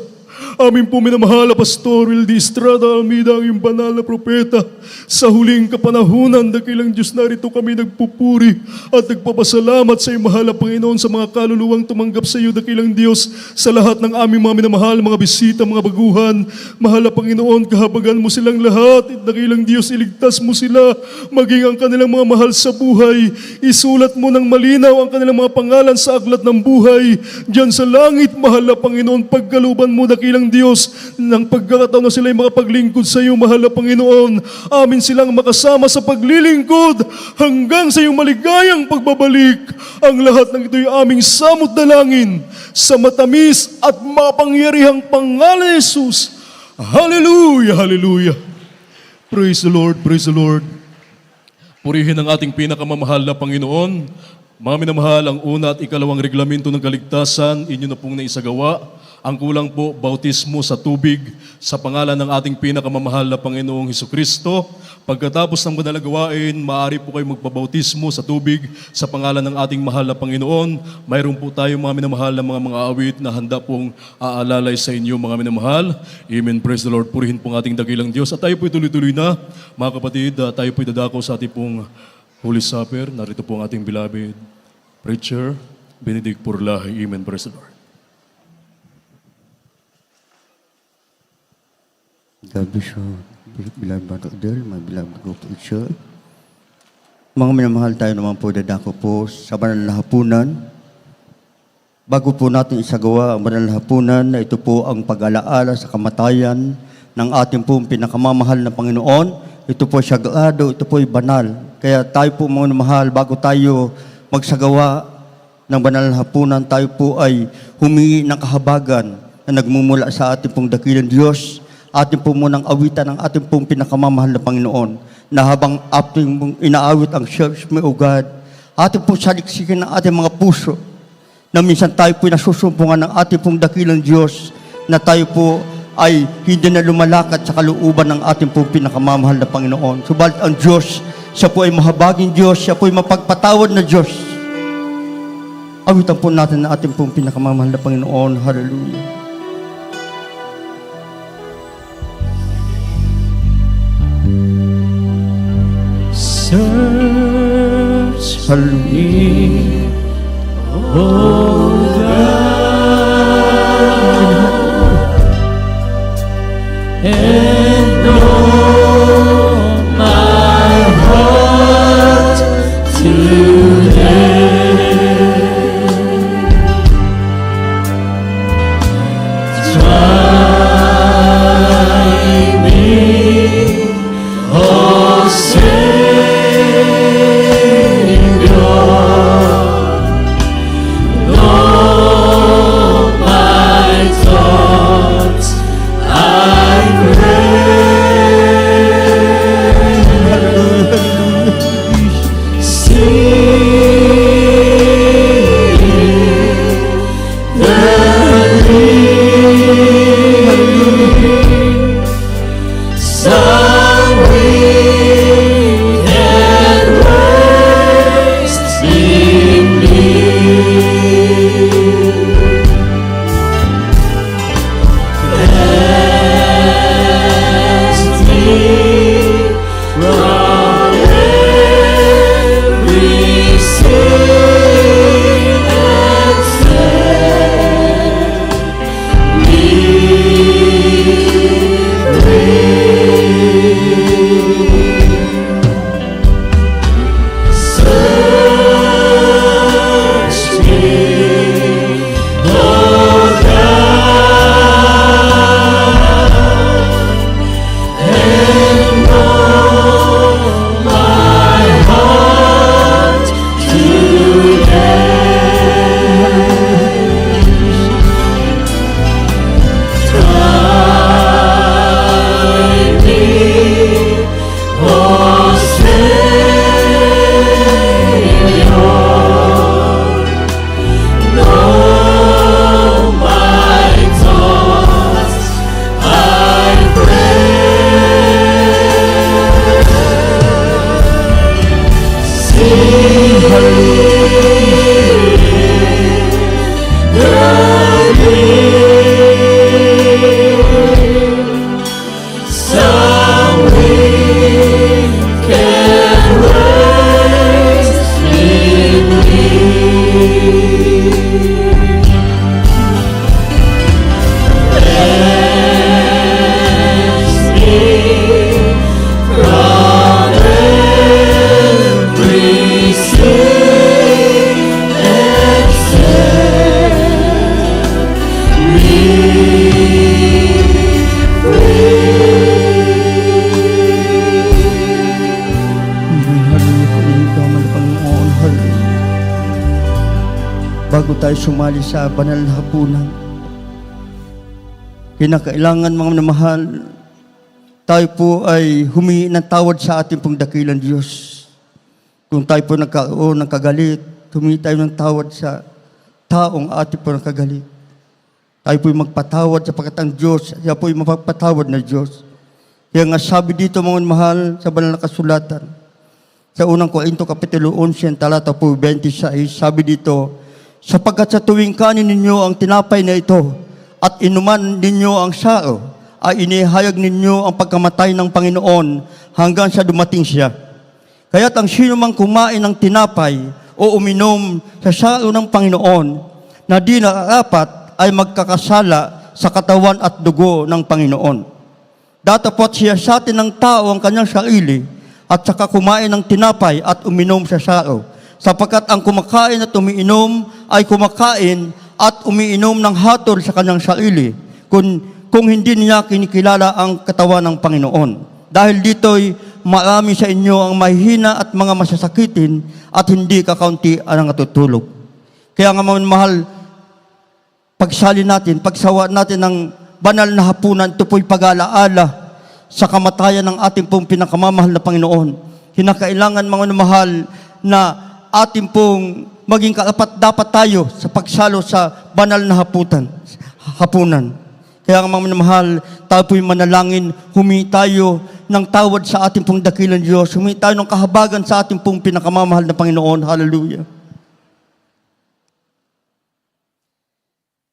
Amin po minamahal na Pastor Will D. Estrada Almeida, ang iyong banal na propeta. Sa huling kapanahunan, dakilang Diyos, narito kami nagpupuri at nagpapasalamat sa iyong mahal na Panginoon sa mga kaluluwang tumanggap sa iyo, dakilang Diyos, sa lahat ng aming mga minamahal, mga bisita, mga baguhan. Mahal na Panginoon, kahabagan mo silang lahat. Dakilang Diyos, iligtas mo sila, maging ang kanilang mga mahal sa buhay. Isulat mo ng malinaw ang kanilang mga pangalan sa aklat ng buhay. Diyan sa langit, mahal na Panginoon, pagkaluban mo, dakilang Diyos, ng pagkakataon na sila'y makapaglingkod sa iyo, mahal na Panginoon. Amin silang makasama sa paglilingkod hanggang sa iyong maligayang pagbabalik. Ang lahat ng ito'y aming samot dalangin sa matamis at mapangyarihang pangalan ni Jesus. Hallelujah, hallelujah. Praise the Lord, praise the Lord. Purihin ang ating pinakamamahal na Panginoon. Mga minamahal, ang una at ikalawang reglamento ng kaligtasan, inyo na pong naisagawa. Ang kulang po, bautismo sa tubig sa pangalan ng ating pinakamamahal na Panginoong Hesukristo. Pagkatapos ng banal na gawain, maaari po kayo magpabautismo sa tubig sa pangalan ng ating mahal na Panginoon. Mayroon po tayong mga minamahal na mga awit na handa pong aalalay sa inyo, mga minamahal. Amen, praise the Lord. Purihin pong ating dakilang Diyos. At tayo po tuloy-tuloy na, mga kapatid, tayo po dadako sa ating pong Holy Supper. Narito po ang ating beloved preacher, Benedict Purlahi. Amen, praise the Lord. God bless you, beloved Brother Adel, my beloved group preacher. Mga minamahal, tayo naman po dadako po sa banal na hapunan. Bago po natin isagawa ang banal na hapunan, na ito po ang pag-alaala sa kamatayan ng ating po pinakamamahal na Panginoon. Ito po sagrado, ito po ay banal. Kaya tayo po mga minamahal, bago tayo magsagawa ng banal na hapunan, tayo po ay humingi ng kahabagan na nagmumula sa ating pong dakilang Diyos. Atin po munang awitan ang ating pong pinakamamahal na Panginoon, na habang ating pong inaawit ang Search Me, O God, atin po saliksikin ang ating mga puso, na minsan tayo po nasusumpungan ng ating pong dakilang Diyos, na tayo po ay hindi na lumalakad sa kalooban ng ating pong pinakamamahal na Panginoon. Subalit ang Diyos, siya po ay mahabaging Diyos, siya po ay mapagpatawad na Diyos. Awitan po natin ang ating pong pinakamamahal na Panginoon. Hallelujah. Search Hallelujah. me, oh God, and know my heart today. Try me, oh Savior, Lord. bago tayo sumali sa banal na hapunan, kinakailangan mga minamahal, tayo po ay humingi ng tawad sa ating pong dakilang Diyos. Kung tayo po nagkaroon ng kagalit, humingi tayo ng tawad sa taong ating po nakagalit. Tayo po'y magpatawad sapagkat ang Diyos, siya po'y mapagpatawad na Diyos. Kaya nga sabi dito mga mahal sa banal na kasulatan, sa unang Korinto Kapitulo 11, talata po 26, sabi dito, sapagkat sa tuwing kanin ninyo ang tinapay na ito at inuman ninyo ang sao, ay inihayag ninyo ang pagkamatay ng Panginoon hanggang sa dumating siya. Kaya't ang sino mang kumain ng tinapay o uminom sa sao ng Panginoon na di nakarapat ay magkakasala sa katawan at dugo ng Panginoon. Datapot siya sa atin ng tao ang kanyang sarili at saka kumain ng tinapay at uminom sa sao. Sapagkat ang kumakain at umiinom ay kumakain at umiinom ng hatol sa kanyang sarili kung hindi niya kinikilala ang katawan ng Panginoon. Dahil dito'y marami sa inyo ang mahihina at mga masasakitin at hindi kakaunti ang natutulog. Kaya nga mga mahal, pagsali natin, pagsawa natin ng banal na hapunan, ito po'y pag-alaala sa kamatayan ng ating pong pinakamamahal na Panginoon. Kinakailangan mga mahal na ating pong maging karapat-dapat tayo sa pagsalo sa banal na hapunan. Kaya mga mahal, tayo po'y manalangin, humingi tayo ng tawad sa ating pong dakilang Diyos, humingi tayo ng kahabagan sa ating pong pinakamamahal na Panginoon. Hallelujah.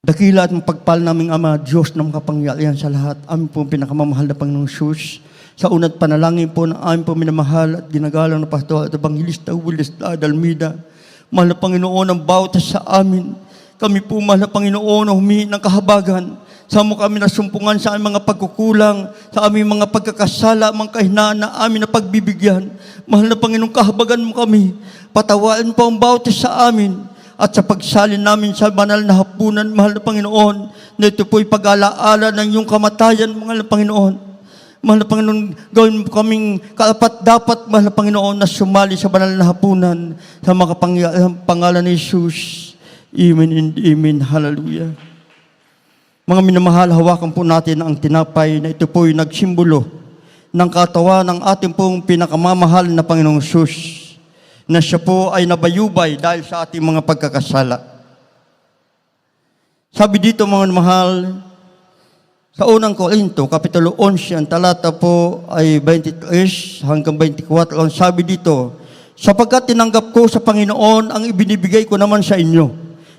Dakila at mapagpal naming Ama, Diyos na makapangyarihan sa lahat, aming pong pinakamamahal na Panginoong Sus, sa una't panalangin po ng aming pong minamahal at ginagalang na pastor at evangelista Willis Almeida, mahal na Panginoon ang bawat sa amin. Kami po, mahal na Panginoon, ang humingi ng kahabagan. Sa mo kami nasumpungan sa aming mga pagkukulang, sa aming mga pagkakasala, mga kahinaan na amin na pagbibigyan. Mahal na Panginoon, kahabagan mo kami. Patawain po ang bawat sa amin. At sa pagsalin namin sa banal na hapunan, mahal na Panginoon, na ito po'y pag-alaala ng iyong kamatayan, mahal na Panginoon. Mahal na Panginoon, gawin mo kaming karapat-dapat, mahal na Panginoon, na sumali sa banal na hapunan sa mga pangalan ni Jesus. Amen and amen. Hallelujah. Mga minamahal, hawakan po natin ang tinapay na ito po'y nagsimbolo ng katawan ng ating pong pinakamamahal na Panginoong Jesus, na siya po ay nabayubay dahil sa ating mga pagkakasala. Sabi dito mga mahal, sa unang Korinto, Kapitulo 11, ang talata po ay 23 hanggang 24, ang sabi dito, sapagkat tinanggap ko sa Panginoon ang ibinibigay ko naman sa inyo,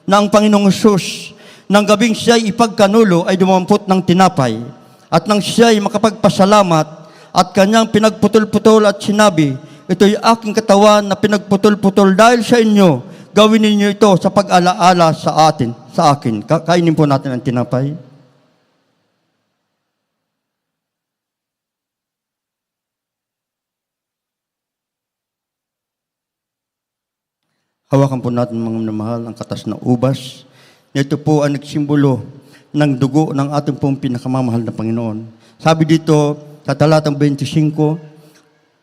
na ang Panginoong Jesus, nang gabing siya'y ipagkanulo ay dumampot ng tinapay, at nang siya'y makapagpasalamat, at kanyang pinagputol-putol at sinabi, ito'y aking katawan na pinagputol-putol dahil sa inyo. Gawin ninyo ito sa pag-alaala sa akin. Kainin po natin ang tinapay. Hawakan po natin mga minamahal ang katas na ubas. Ito po ang nagsimbolo ng dugo ng ating pong pinakamamahal na Panginoon. Sabi dito sa talatang 25,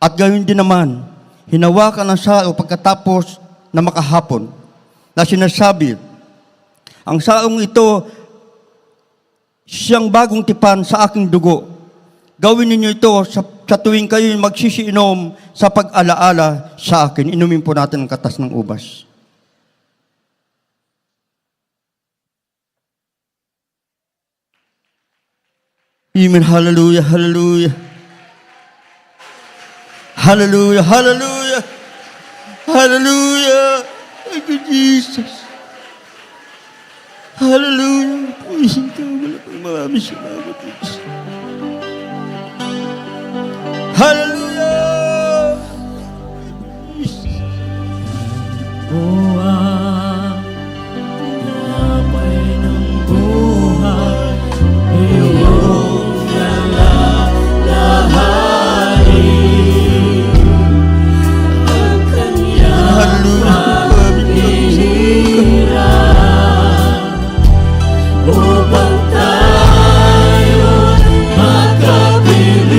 at gayon din naman, hinawakan ang sao pagkatapos na makahapon, na sinasabi, ang saong ito, siyang bagong tipan sa aking dugo. Gawin ninyo ito sa tuwing kayo magsisiinom sa pag-alaala sa akin. Inumin po natin ang katas ng ubas. Amen. Hallelujah, hallelujah. Hallelujah, hallelujah, hallelujah. Thank you, Jesus. Hallelujah. Puisin ka, maraming salamat, Jesus. Hallelujah. Buhay, tinapay ng buhay, iyong nalalahain. Ang kanyang paghihirap, upang tayo magkapiling.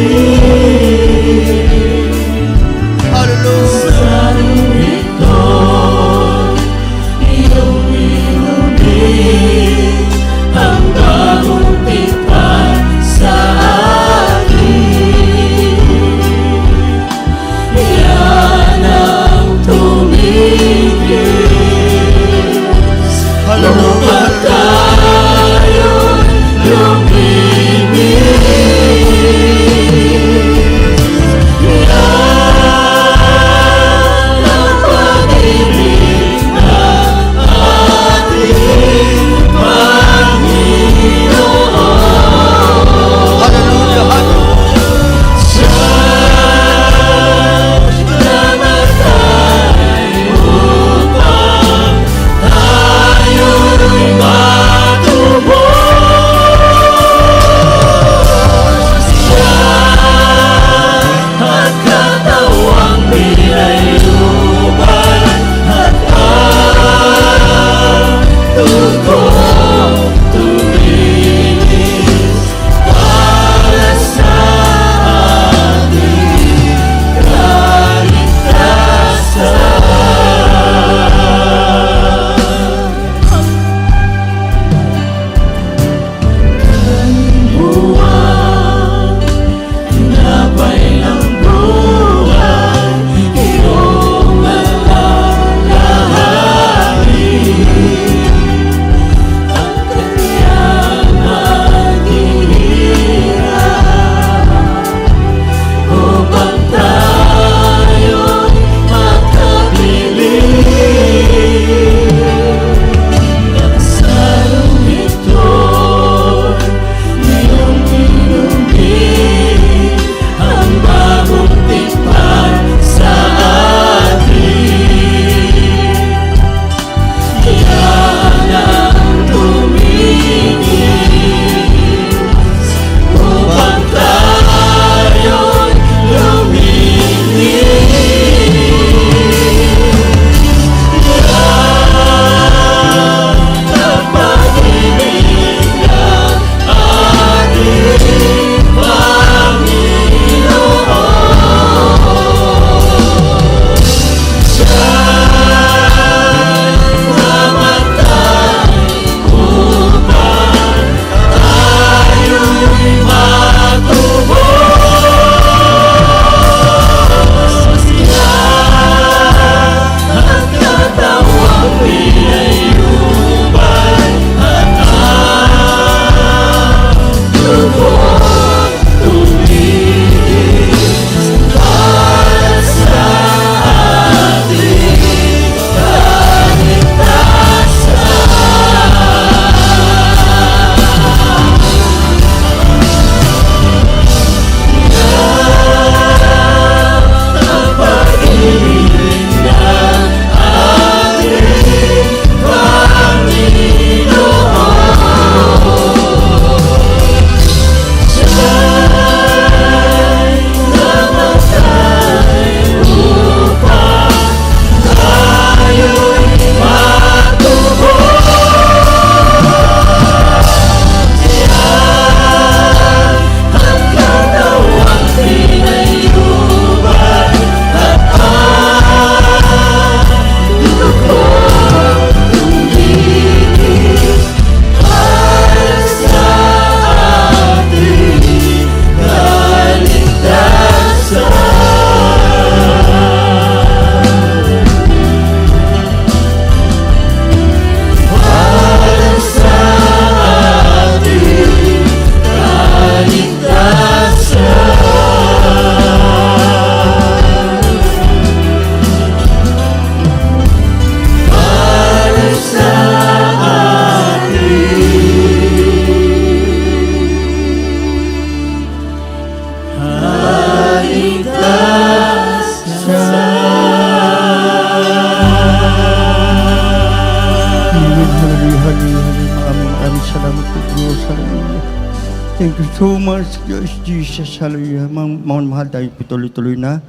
Thank you so much, Jesus. Hallelujah. Mga mahal tayo, tuloy-tuloy na.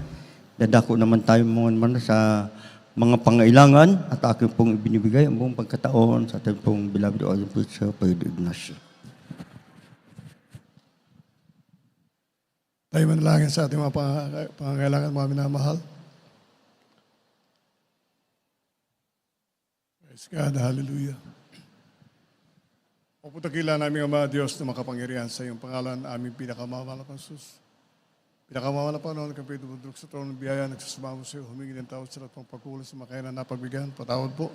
Dadako naman tayo mga sa mga pangailangan at aking pong ibinibigay ang buong pagkataon sa ating pong beloved Order Preacher, Pedro Ignacio. Tayo manalangin sa ating mga pangangailangan, mga minamahal. Praise God, hallelujah. Puputakila namin, Ama Diyos, na makapangyarihan sa iyong pangalan, aming pinakamamahal na Sus. Pinakamamahal na Panginoon, kami dumudulog sa trono ng biyaya, nagsusumamo sa iyo, humingi ng tawad sa lahat ng pagkukulang sa makainan na pagbigyan, patawad po.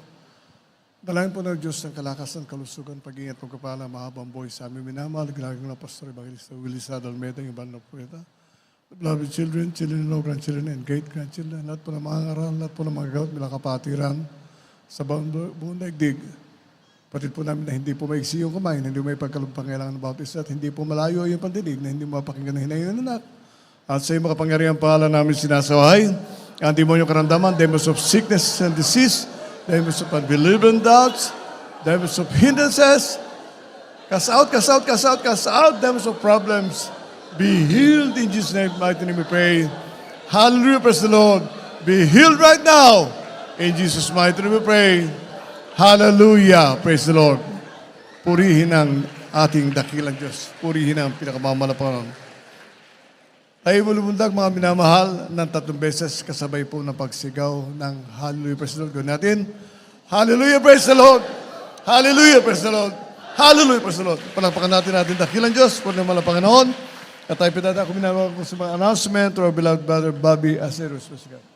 Dalangin po ng Diyos ng kalakasan, kalusugan, pag-ingat, pagkapala, mahabang buhay sa aming minamahal, ginagawin ng Pastor Evangelista Willie Sadal Meda, yung banal na propeta. The beloved children, children-in-law, grandchildren, and great-grandchildren, lahat po ng mga ngaral, lahat po ng mga gawat, bilang kapatiran sa buong daigdig. Patid po namin na hindi po maigsi yung kumain, hindi may pagkalumpangailangan ng bautis at hindi po malayo yung pandinig na hindi mapakinggan ng hinayon ng anak. At sa iyong makapangyarihan pala namin sinasawahay, ang demonyo karamdaman, demons of sickness and disease, demons of unbelieving doubts, demons of hindrances, cast out, cast out, cast out, cast out, demons of problems, be healed in Jesus' name, mighty name we pray. Hallelujah, praise the Lord. Be healed right now. In Jesus' mighty name we pray. Hallelujah! Praise the Lord. Purihin ang ating dakilang Diyos. Purihin ang pinakamamahal na Panginoon. Tayo mulubundag mga minamahal ng 3 beses kasabay po ng pagsigaw ng Hallelujah! Praise the Lord. Gawin natin. Hallelujah! Praise the Lord! Hallelujah! Praise the Lord! Hallelujah! Praise the Lord. Palakpakan natin dakilang Diyos. Purihin ang Panginoon. At tayo pinata ako minamahal ko sa mga announcement to our beloved brother Bobby Aceros. Praise God.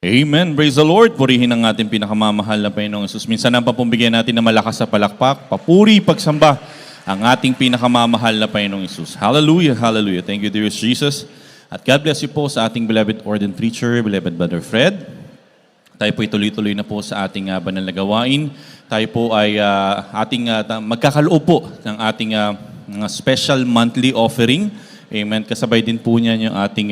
Amen. Praise the Lord. Purihin ang ating pinakamamahal na Panginoong Jesus. Minsan ang papumbigyan natin na malakas sa palakpak, papuri, pagsamba ang ating pinakamamahal na Panginoong Jesus. Hallelujah, hallelujah. Thank you, dearest Jesus. At God bless you po sa ating beloved ordained preacher, beloved Brother Fred. Tayo po ituloy-tuloy na po sa ating banal na gawain. Tayo po ay magkakaloob po ng ating special monthly offering. Amen. Kasabay din po niyan yung ating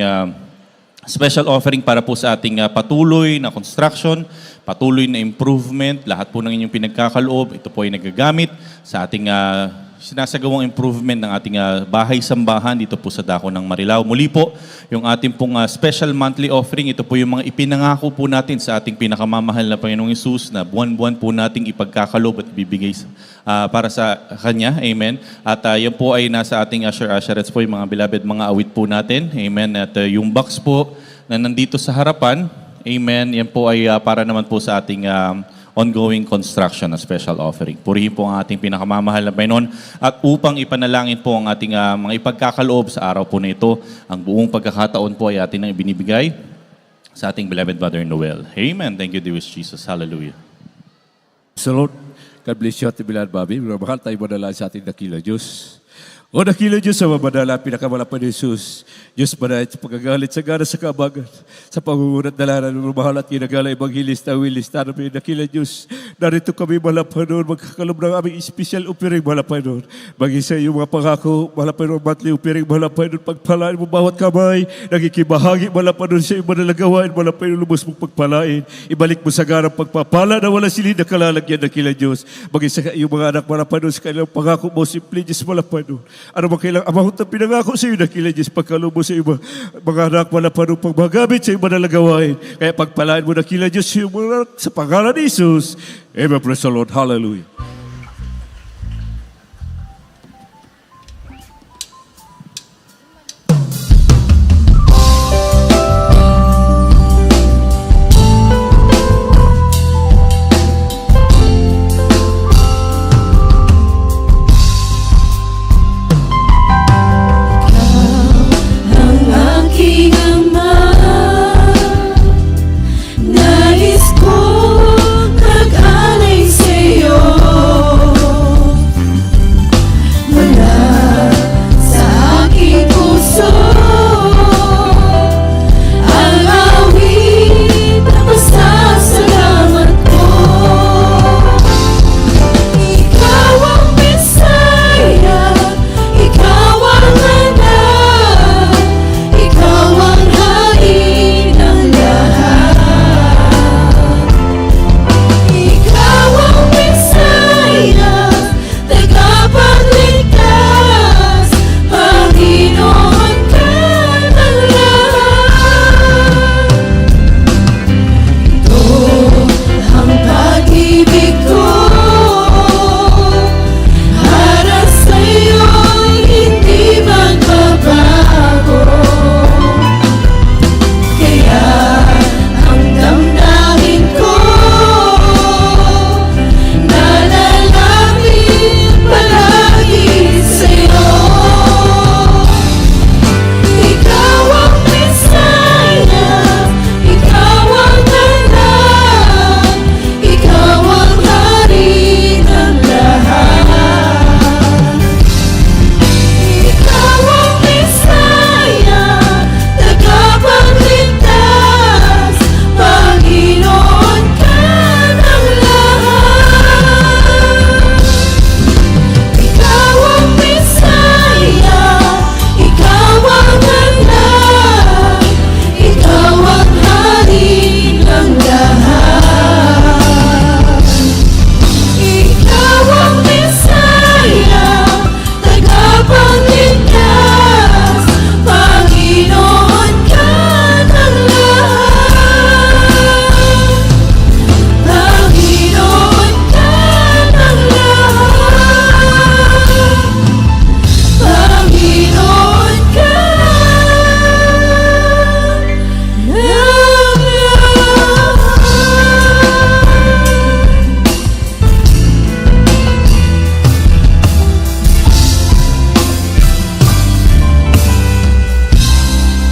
special offering para po sa ating patuloy na construction, patuloy na improvement, lahat po ng inyong pinagkakaloob, ito po ay nagagamit sa ating sinasagawang improvement ng ating bahay-sambahan dito po sa Dako ng Marilao. Muli po, yung ating pong special monthly offering, ito po yung mga ipinangako po natin sa ating pinakamamahal na Panginoong Hesus na buwan-buwan po nating ipagkakaloob at ibibigay para sa Kanya. Amen. At yan po ay nasa ating usher-usherettes po, yung mga beloved mga awit po natin. Amen. At yung box po na nandito sa harapan, amen, yan po ay para naman po sa ating ongoing construction na special offering. Purihin po ang ating pinakamamahal na Panginoon at upang ipanalangin po ang ating mga ipagkakaloob sa araw po na ito, ang buong pagkakataon po ay atin ang ibinibigay sa ating beloved Brother Noel. Amen. Thank you, dearest Jesus. Hallelujah. So Lord, God bless you at Bilan Bobby. Mahal tayo madala sa ating dakila Diyos. O dakila Diyos sa mamadala, pinakamalapad ni Jesus. Diyos manayat sa pagkagalit sa gana sa kabagan, sa pangungunat dalaran ng mahal at kinagala Evangelista Willis, tanong mo yung dakila Diyos. Narito kami malapad noon, magkakalob ng aming special offering malapad noon. Mag-isa yung mga pangako, malapad noon, monthly offering malapad noon, pagpalain mo bawat kamay, nagkikibahagi malapad noon sa iba na lagawain, malapad noon lubos mong pagpalain. Ibalik mo sa garang pagpapala na wala silid na kalalagyan dakila Diyos. Mag-isa yung mga anak malapad noon sa kanilang pangako mo, simple Diyos malapad noon. Ano ba kailang amahot na pinangako sa iyo na kailan Diyos pagkalubo sa iba mga anak wala pa rin pang magamit sa iba na lagawain. Kaya pagpalaan mo na kailan Diyos yung mga anak sa pangalan ni Jesus. Amen. Praise the Lord. Hallelujah. Nais ko mag-alay sa'yo.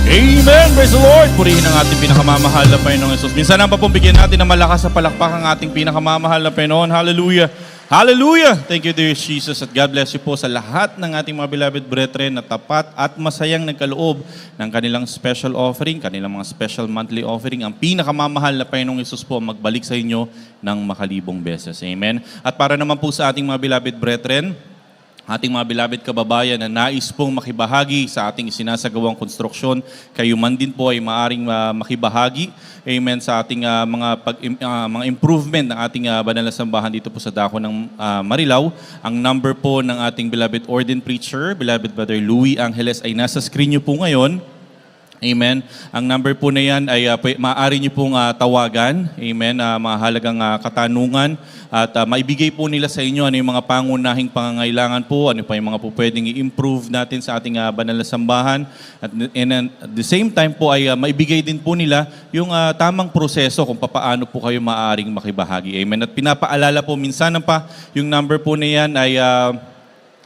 Amen! Praise the Lord! Purihin ang ating pinakamamahal na Panginoong Jesus. Minsan pa pong bigyan natin ng malakas sa palakpak ang ating pinakamamahal na Panginoon. Hallelujah! Hallelujah! Thank you, dear Jesus, at God bless you po sa lahat ng ating mga beloved brethren na tapat at masayang nagkaloob ng kanilang special offering, kanilang mga special monthly offering. Ang pinakamamahal na Panginoong Jesus po magbalik sa inyo ng makalibong beses. Amen? At para naman po sa ating mga beloved brethren, ating mga beloved kababayan na nais pong makibahagi sa ating isinasagawang konstruksyon, kayo man din po ay maaring makibahagi, amen, sa ating mga improvement ng ating banal na sambahan dito po sa dako ng Marilao. Ang number po ng ating beloved ordained preacher, beloved Brother Louie Angeles, ay nasa screen nyo po ngayon. Amen. Ang number po na yan ay maaari nyo pong tawagan. Amen. Mahalagang katanungan. At maibigay po nila sa inyo ano yung mga pangunahing pangangailangan po, ano pa yung mga po pwedeng i-improve natin sa ating banal na sambahan. At the same time po ay maibigay din po nila yung tamang proseso kung paano po kayo maaaring makibahagi. Amen. At pinapaalala po minsan pa, yung number po na yan ay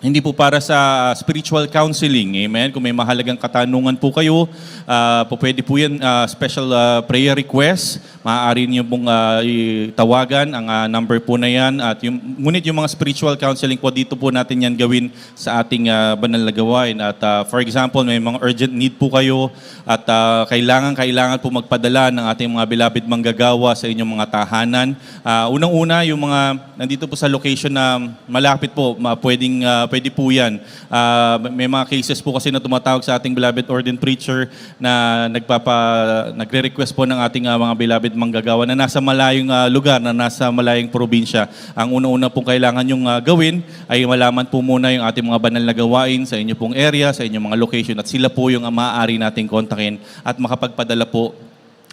hindi po para sa spiritual counseling. Amen. Kung may mahalagang katanungan po kayo, pwede po yan special prayer request. Maaari niyo pong tawagan ang number po na yan. At ngunit yung mga spiritual counseling po, dito po natin yan gawin sa ating banal na gawain. At for example, may mga urgent need po kayo at kailangan po magpadala ng ating mga beloved manggagawa sa inyong mga tahanan. Unang-una, yung mga nandito po sa location na malapit po, pwede po yan. May mga cases po kasi na tumatawag sa ating beloved ordained preacher na nagre-request po ng ating mga beloved manggagawa na nasa malayong lugar, na nasa malayong probinsya. Ang una-una pong kailangan yung gawin ay malaman po muna yung ating mga banal na gawain sa inyo pong area, sa inyong mga location, at sila po yung maaari nating kontakin at makapagpadala po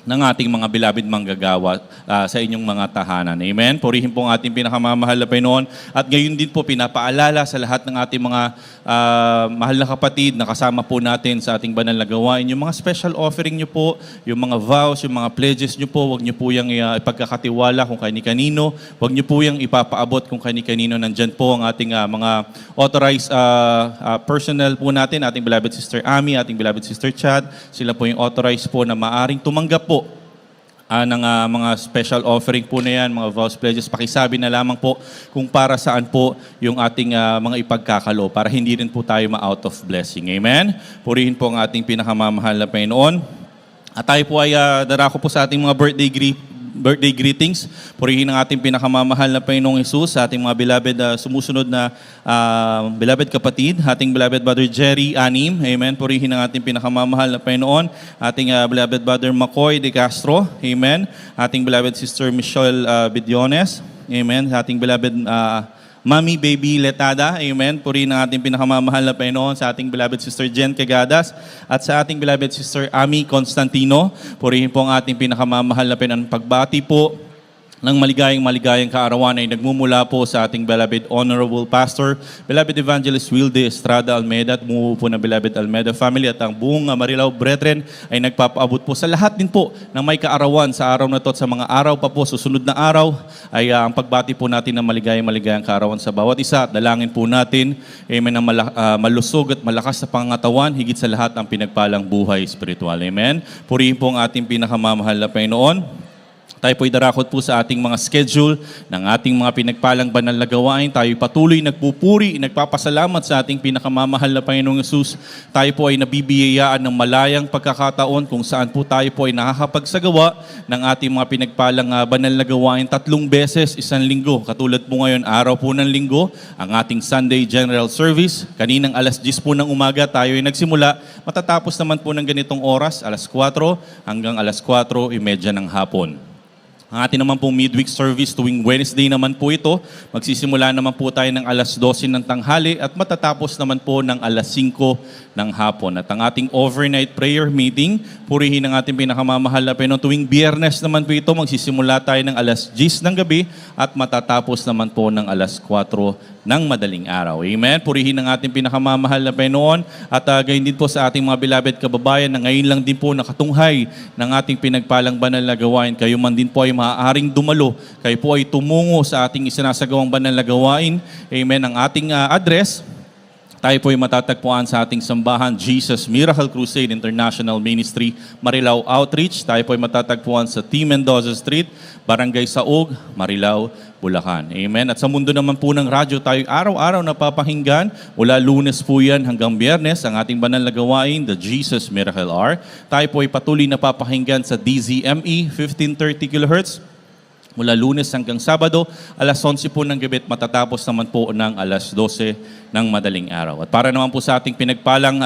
ng ating mga beloved manggagawa sa inyong mga tahanan. Amen? Purihin po ang ating pinakamamahal na Panginoon. At ngayon din po pinapaalala sa lahat ng ating mga mahal na kapatid na kasama po natin sa ating banal na gawain. Yung mga special offering nyo po, yung mga vows, yung mga pledges nyo po, huwag nyo po yung ipagkakatiwala kung kani-kanino. Huwag nyo po yung ipapaabot kung kani-kanino. Nandyan po ang ating mga authorized personnel po natin, ating beloved Sister Ami, ating beloved Sister Chad. Sila po yung authorized po na maaring tumanggap po ng mga special offering po na yan, mga vows pledges. Pakisabi na lamang po kung para saan po yung ating mga ipagkakalo para hindi rin po tayo ma-out of blessing. Amen? Purihin po ang ating pinakamamahal na Panginoon. At tayo po ay darako po sa ating mga birthday greetings. Purihin ang ating pinakamamahal na Panginoong Jesus, sa ating mga beloved sumusunod na beloved kapatid, ating beloved Brother Jerry Anim. Amen. Purihin ang ating pinakamamahal na Panginoon, ating beloved Brother Macoy de Castro. Amen. Ating beloved Sister Michelle Bidiones. Amen. Ating beloved Mami Baby Letada, amen. Purihin ang ating pinakamamahal na Panginoon sa ating beloved Sister Jen Cagadas at sa ating beloved Sister Ami Constantino. Purihin po ang ating pinakamamahal na Panginoon. Pagbati po ng maligayang kaarawan ay nagmumula po sa ating beloved Honorable Pastor, beloved Evangelist Wilde Estrada Almeida at buo po ng beloved Almeida family at ang buong Marilao Brethren ay nagpapaabot po sa lahat din po ng may kaarawan sa araw na to at sa mga araw pa po, susunod na araw ay ang pagbati po natin ng maligayang kaarawan sa bawat isa. Dalangin po natin, amen, ang malusog at malakas sa pangatawan, higit sa lahat ang pinagpalang buhay spiritual. Amen. Purihin po ang ating pinakamamahal na Panginoon. Tayo po'y darakot po sa ating mga schedule ng ating mga pinagpalang banal na gawain. Tayo patuloy nagpupuri, nagpapasalamat sa ating pinakamamahal na Panginoong Yesus. Tayo po ay nabibiyayaan ng malayang pagkakataon kung saan po tayo po ay nakakapagsagawa ng ating mga pinagpalang banal na gawain 3 beses isang linggo. Katulad po ngayon, araw po ng linggo, ang ating Sunday General Service. Kaninang alas 10 po ng umaga tayo ay nagsimula. Matatapos naman po ng ganitong oras, alas 4 hanggang alas 4:30 ng hapon. Ang ating naman pong midweek service tuwing Wednesday naman po ito. Magsisimula naman po tayo ng alas 12 ng tanghali at matatapos naman po ng alas 5 ng hapon. At ang ating overnight prayer meeting, purihin ang ating pinakamamahal na Panginoon. Tuwing Biyernes naman po ito, magsisimula tayo ng alas 10 ng gabi at matatapos naman po ng alas 4 ng madaling araw. Amen? Purihin ang ating pinakamamahal na Panginoon at gayon din po sa ating mga beloved kababayan na ngayon lang din po nakatunghay ng ating pinagpalang banal na gawain. Kayo man din po ay maaaring dumalo. Kayo po ay tumungo sa ating isinasagawang banal na gawain. Amen? Ang ating address tayo po ay matatagpuan sa ating sambahan, Jesus Miracle Crusade International Ministry, Marilao Outreach. Tayo po ay matatagpuan sa T. Mendoza Street, Barangay Saug, Marilao, Bulacan. Amen. At sa mundo naman po ng radyo, tayo araw-araw napapakinggan. Mula Lunes po yan hanggang Biyernes, ang ating banal na gawain, the Jesus Miracle Hour. Tayo po ay patuloy napapakinggan sa DZME 1530 kHz. Mula Lunes hanggang Sabado, alas 11 po ng gabi at matatapos naman po ng alas 12 ng madaling araw. At para naman po sa ating pinagpalang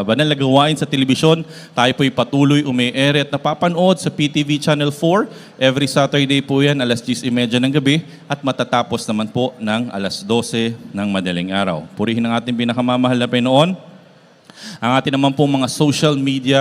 banal na gawain sa telebisyon, tayo po'y patuloy umi-air at napapanood sa PTV Channel 4. Every Saturday po yan, alas 10:30 ng gabi at matatapos naman po ng alas 12 ng madaling araw. Purihin ang ating pinakamamahal na Panginoon. Ang ating naman po mga social media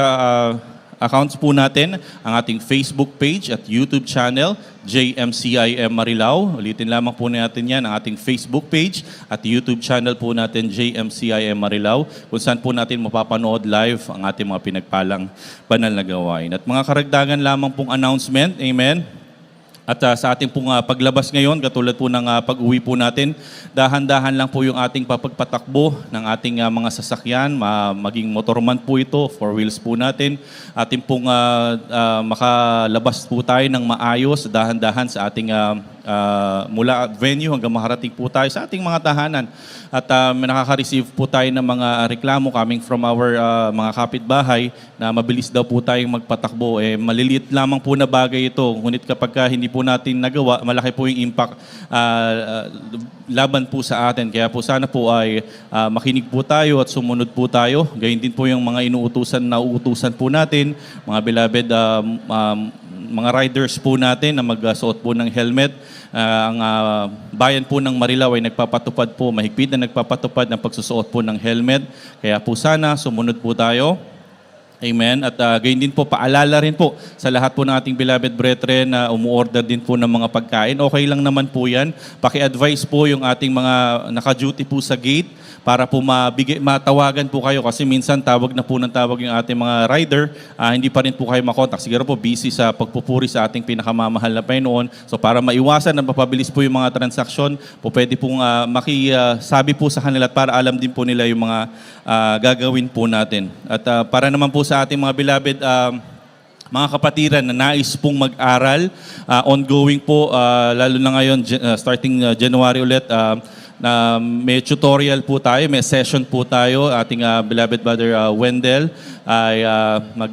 accounts po natin, ang ating Facebook page at YouTube channel, JMCIM Marilao. Ulitin lamang po natin yan, ang ating Facebook page at YouTube channel po natin, JMCIM Marilao, kung saan po natin mapapanood live ang ating mga pinagpalang banal na gawain. At mga karagdagan lamang pong announcement, amen. At sa ating pong paglabas ngayon, katulad po ng pag-uwi po natin, dahan-dahan lang po yung ating papagpatakbo ng ating mga sasakyan, maging motorman po ito, four wheels po natin. Ating pong makalabas po tayo ng maayos, dahan-dahan sa ating mula venue hanggang makarating po tayo sa ating mga tahanan. At nakaka-receive po tayo ng mga reklamo coming from our mga kapitbahay na mabilis daw po tayong magpatakbo. Maliliit lamang po na bagay ito. Ngunit kapag hindi po natin nagawa, malaki po yung impact laban po sa atin. Kaya po sana po ay makinig po tayo at sumunod po tayo. Gayun din po yung mga nauutusan po natin, mga beloved mga riders po natin na magsuot po ng helmet. Ang bayan po ng Marilao ay nagpapatupad po, mahigpit na nagpapatupad ng pagsusuot po ng helmet. Kaya po sana sumunod po tayo. Amen. At gayon din po, paalala rin po sa lahat po ng ating beloved brethren na umuorder din po ng mga pagkain. Okay lang naman po yan. Paki-advise po yung ating mga naka-duty po sa gate para po matawagan po kayo kasi minsan tawag na po ng tawag yung ating mga rider, hindi pa rin po kayo makontak. Siguro po busy sa pagpupuri sa ating pinakamamahal na Panginoon. So para maiwasan na mapabilis po yung mga transaksyon, po pwede pong makisabi po sa kanila at para alam din po nila yung mga gagawin po natin. At para naman po sa ating mga beloved mga kapatiran na nais pong mag-aral, ongoing po, lalo na ngayon, starting January ulit, na may tutorial po tayo, may session po tayo. Ating beloved brother Wendell ay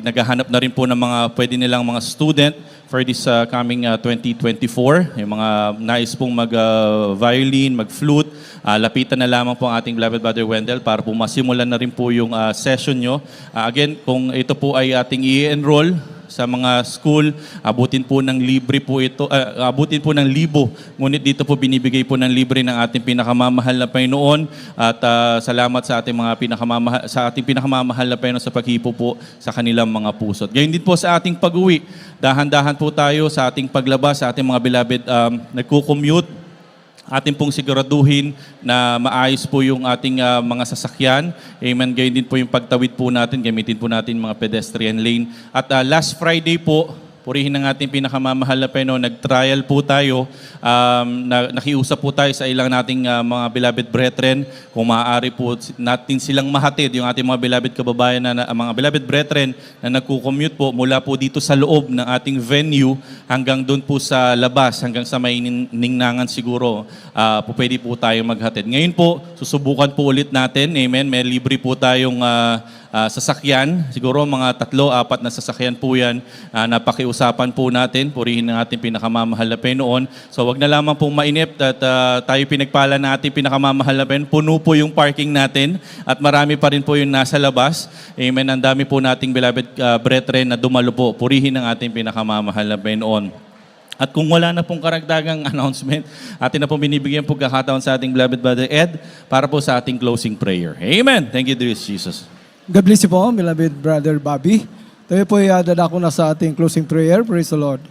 naghahanap na rin po ng mga pwede nilang mga student for this coming 2024. Yung mga nais pong mag-violin, mag-flute, lapitan na lamang po ang ating beloved brother Wendell para po masimulan na rin po yung session nyo. Again, kung ito po ay ating i-enroll sa mga school, abutin po ng libre po ito, abutin po ng libo. Ngunit dito po binibigay po ng libre ng ating pinakamamahal na Panginoon at salamat sa ating pinakamamahal na Panginoon sa paghipo po sa kanilang mga puso. Gayon din po sa ating pag-uwi. Dahan-dahan po tayo sa ating paglabas, sa ating mga beloved nagko-commute. Atin pong siguraduhin na maayos po yung ating mga sasakyan. Amen. Gayon din po yung pagtawid po natin. Gamitin po natin mga pedestrian lane. At last Friday po, purihin ng ating pinakamamahal na Panginoon, nag-trial po tayo. Nakiusap po tayo sa ilang nating mga beloved brethren. Kung maaari po natin silang mahatid, yung ating mga beloved kababayan, mga beloved brethren na nagko-commute po mula po dito sa loob ng ating venue hanggang doon po sa labas, hanggang sa may ningnangan siguro, pwede po tayo maghatid. Ngayon po, susubukan po ulit natin. Amen. May libre po tayong sasakyan. Siguro mga 3-4 na sasakyan po yan. Napakiusapan po natin. Purihin ng ating pinakamamahal na Panginoon. So wag na lamang pong mainip at tayo pinagpala na ating pinakamamahal na Panginoon. Puno po yung parking natin at marami pa rin po yung nasa labas. Amen. Ang dami po nating beloved brethren na dumalo po. Purihin ng ating pinakamamahal na Panginoon. At kung wala na pong karagdagang announcement, atin na pong binibigyan pagkakataon sa ating beloved brother Ed para po sa ating closing prayer. Amen. Thank you, dear Jesus. God bless you po, beloved brother Bobby. Tayo po ay dadako na sa ating closing prayer. Praise the Lord.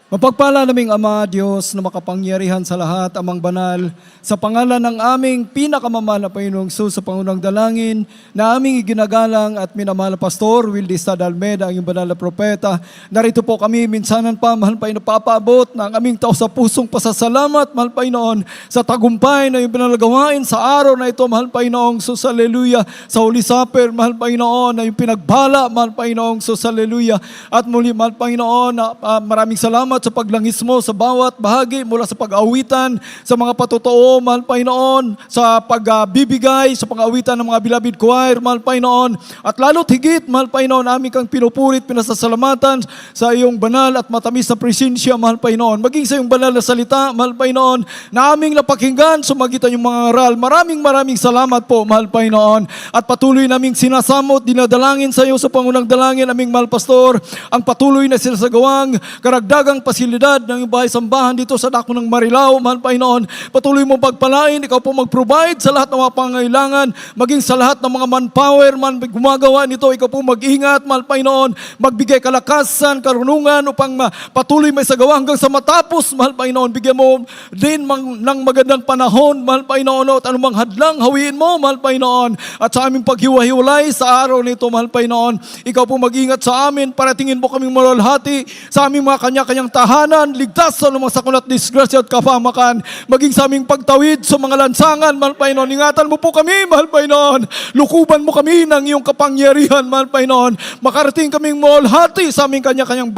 Mapagpala naming Ama, Diyos na makapangyarihan sa lahat, Amang Banal, sa pangalan ng aming pinakamamahal na Panginoong Hesus sa pangunang dalangin, na aming iginagalang at minamahal na Pastor, Wildy Stad Almeida, ang iyong banal na propeta. Narito po kami minsanan pa, mahal Panginoon, papaabot ng aming tao sa pusong pasasalamat, mahal Panginoon, sa tagumpay na iyong pinalagawain sa araw na ito, mahal Panginoong Hesus, hallelujah, sa Holy Supper, mahal Panginoon, na iyong pinagbala, mahal Panginoong Hesus, hallelujah, at muli, mahal Panginoon, na maraming salamat sa paglangis mo sa bawat bahagi mula sa pag-awitan, sa mga patotoo, mahal Panginoon, sa pagbibigay, sa pang-awitan ng mga beloved choir, mahal Panginoon, at lalo't higit, mahal Panginoon, aming kang pinupurit, pinasasalamatan sa iyong banal at matamis na presensya, mahal Panginoon, maging sa iyong banal na salita, mahal Panginoon, na aming napakinggan, sumagitan yung mga aral. Maraming salamat po, mahal Panginoon, at patuloy naming sinasamot, dinadalangin sa iyo sa pangunang dalangin, aming mahal Pastor, ang patuloy na sinasagawang karagdagang pasilidad ng iyong bahay sambahan dito sa dako ng Marilao, mahal Panginoon. Patuloy mo pagpalain, ikaw po mag-provide sa lahat ng mga pangangailangan, maging sa lahat ng mga manpower man gumagawa nito, ikaw po mag-ingat, mahal Panginoon, magbigay kalakasan, karunungan upang patuloy may sagawa hanggang sa matapos, mahal Panginoon. Bigyan mo din ng magandang panahon, mahal Panginoon, at anumang hadlang hawiin mo, mahal Panginoon, at sa aming paghiwa-hiwalay sa araw nito, mahal Panginoon, ikaw po mag-ingat sa amin, paratingin mo kaming malalhati sa aming mga kanya-kanyang tahanan, ligtas sa anumang sakuna at disgrasya at kapahamakan, maging sa aming pagtawid sa mga lansangan, mahal Panginoon. Ingatan mo po kami, mahal Panginoon. Lukuban mo kami ng iyong kapangyarihan, mahal Panginoon. Makarating kaming malalhati sa aming kanya-kanyang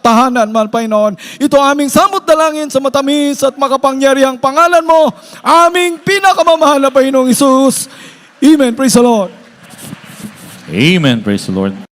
tahanan, mahal Panginoon. Ito aming samot dalangin sa matamis at makapangyarihang pangalan mo, aming pinakamamahal na Panginoong Hesus. Amen. Praise the Lord. Amen. Praise the Lord.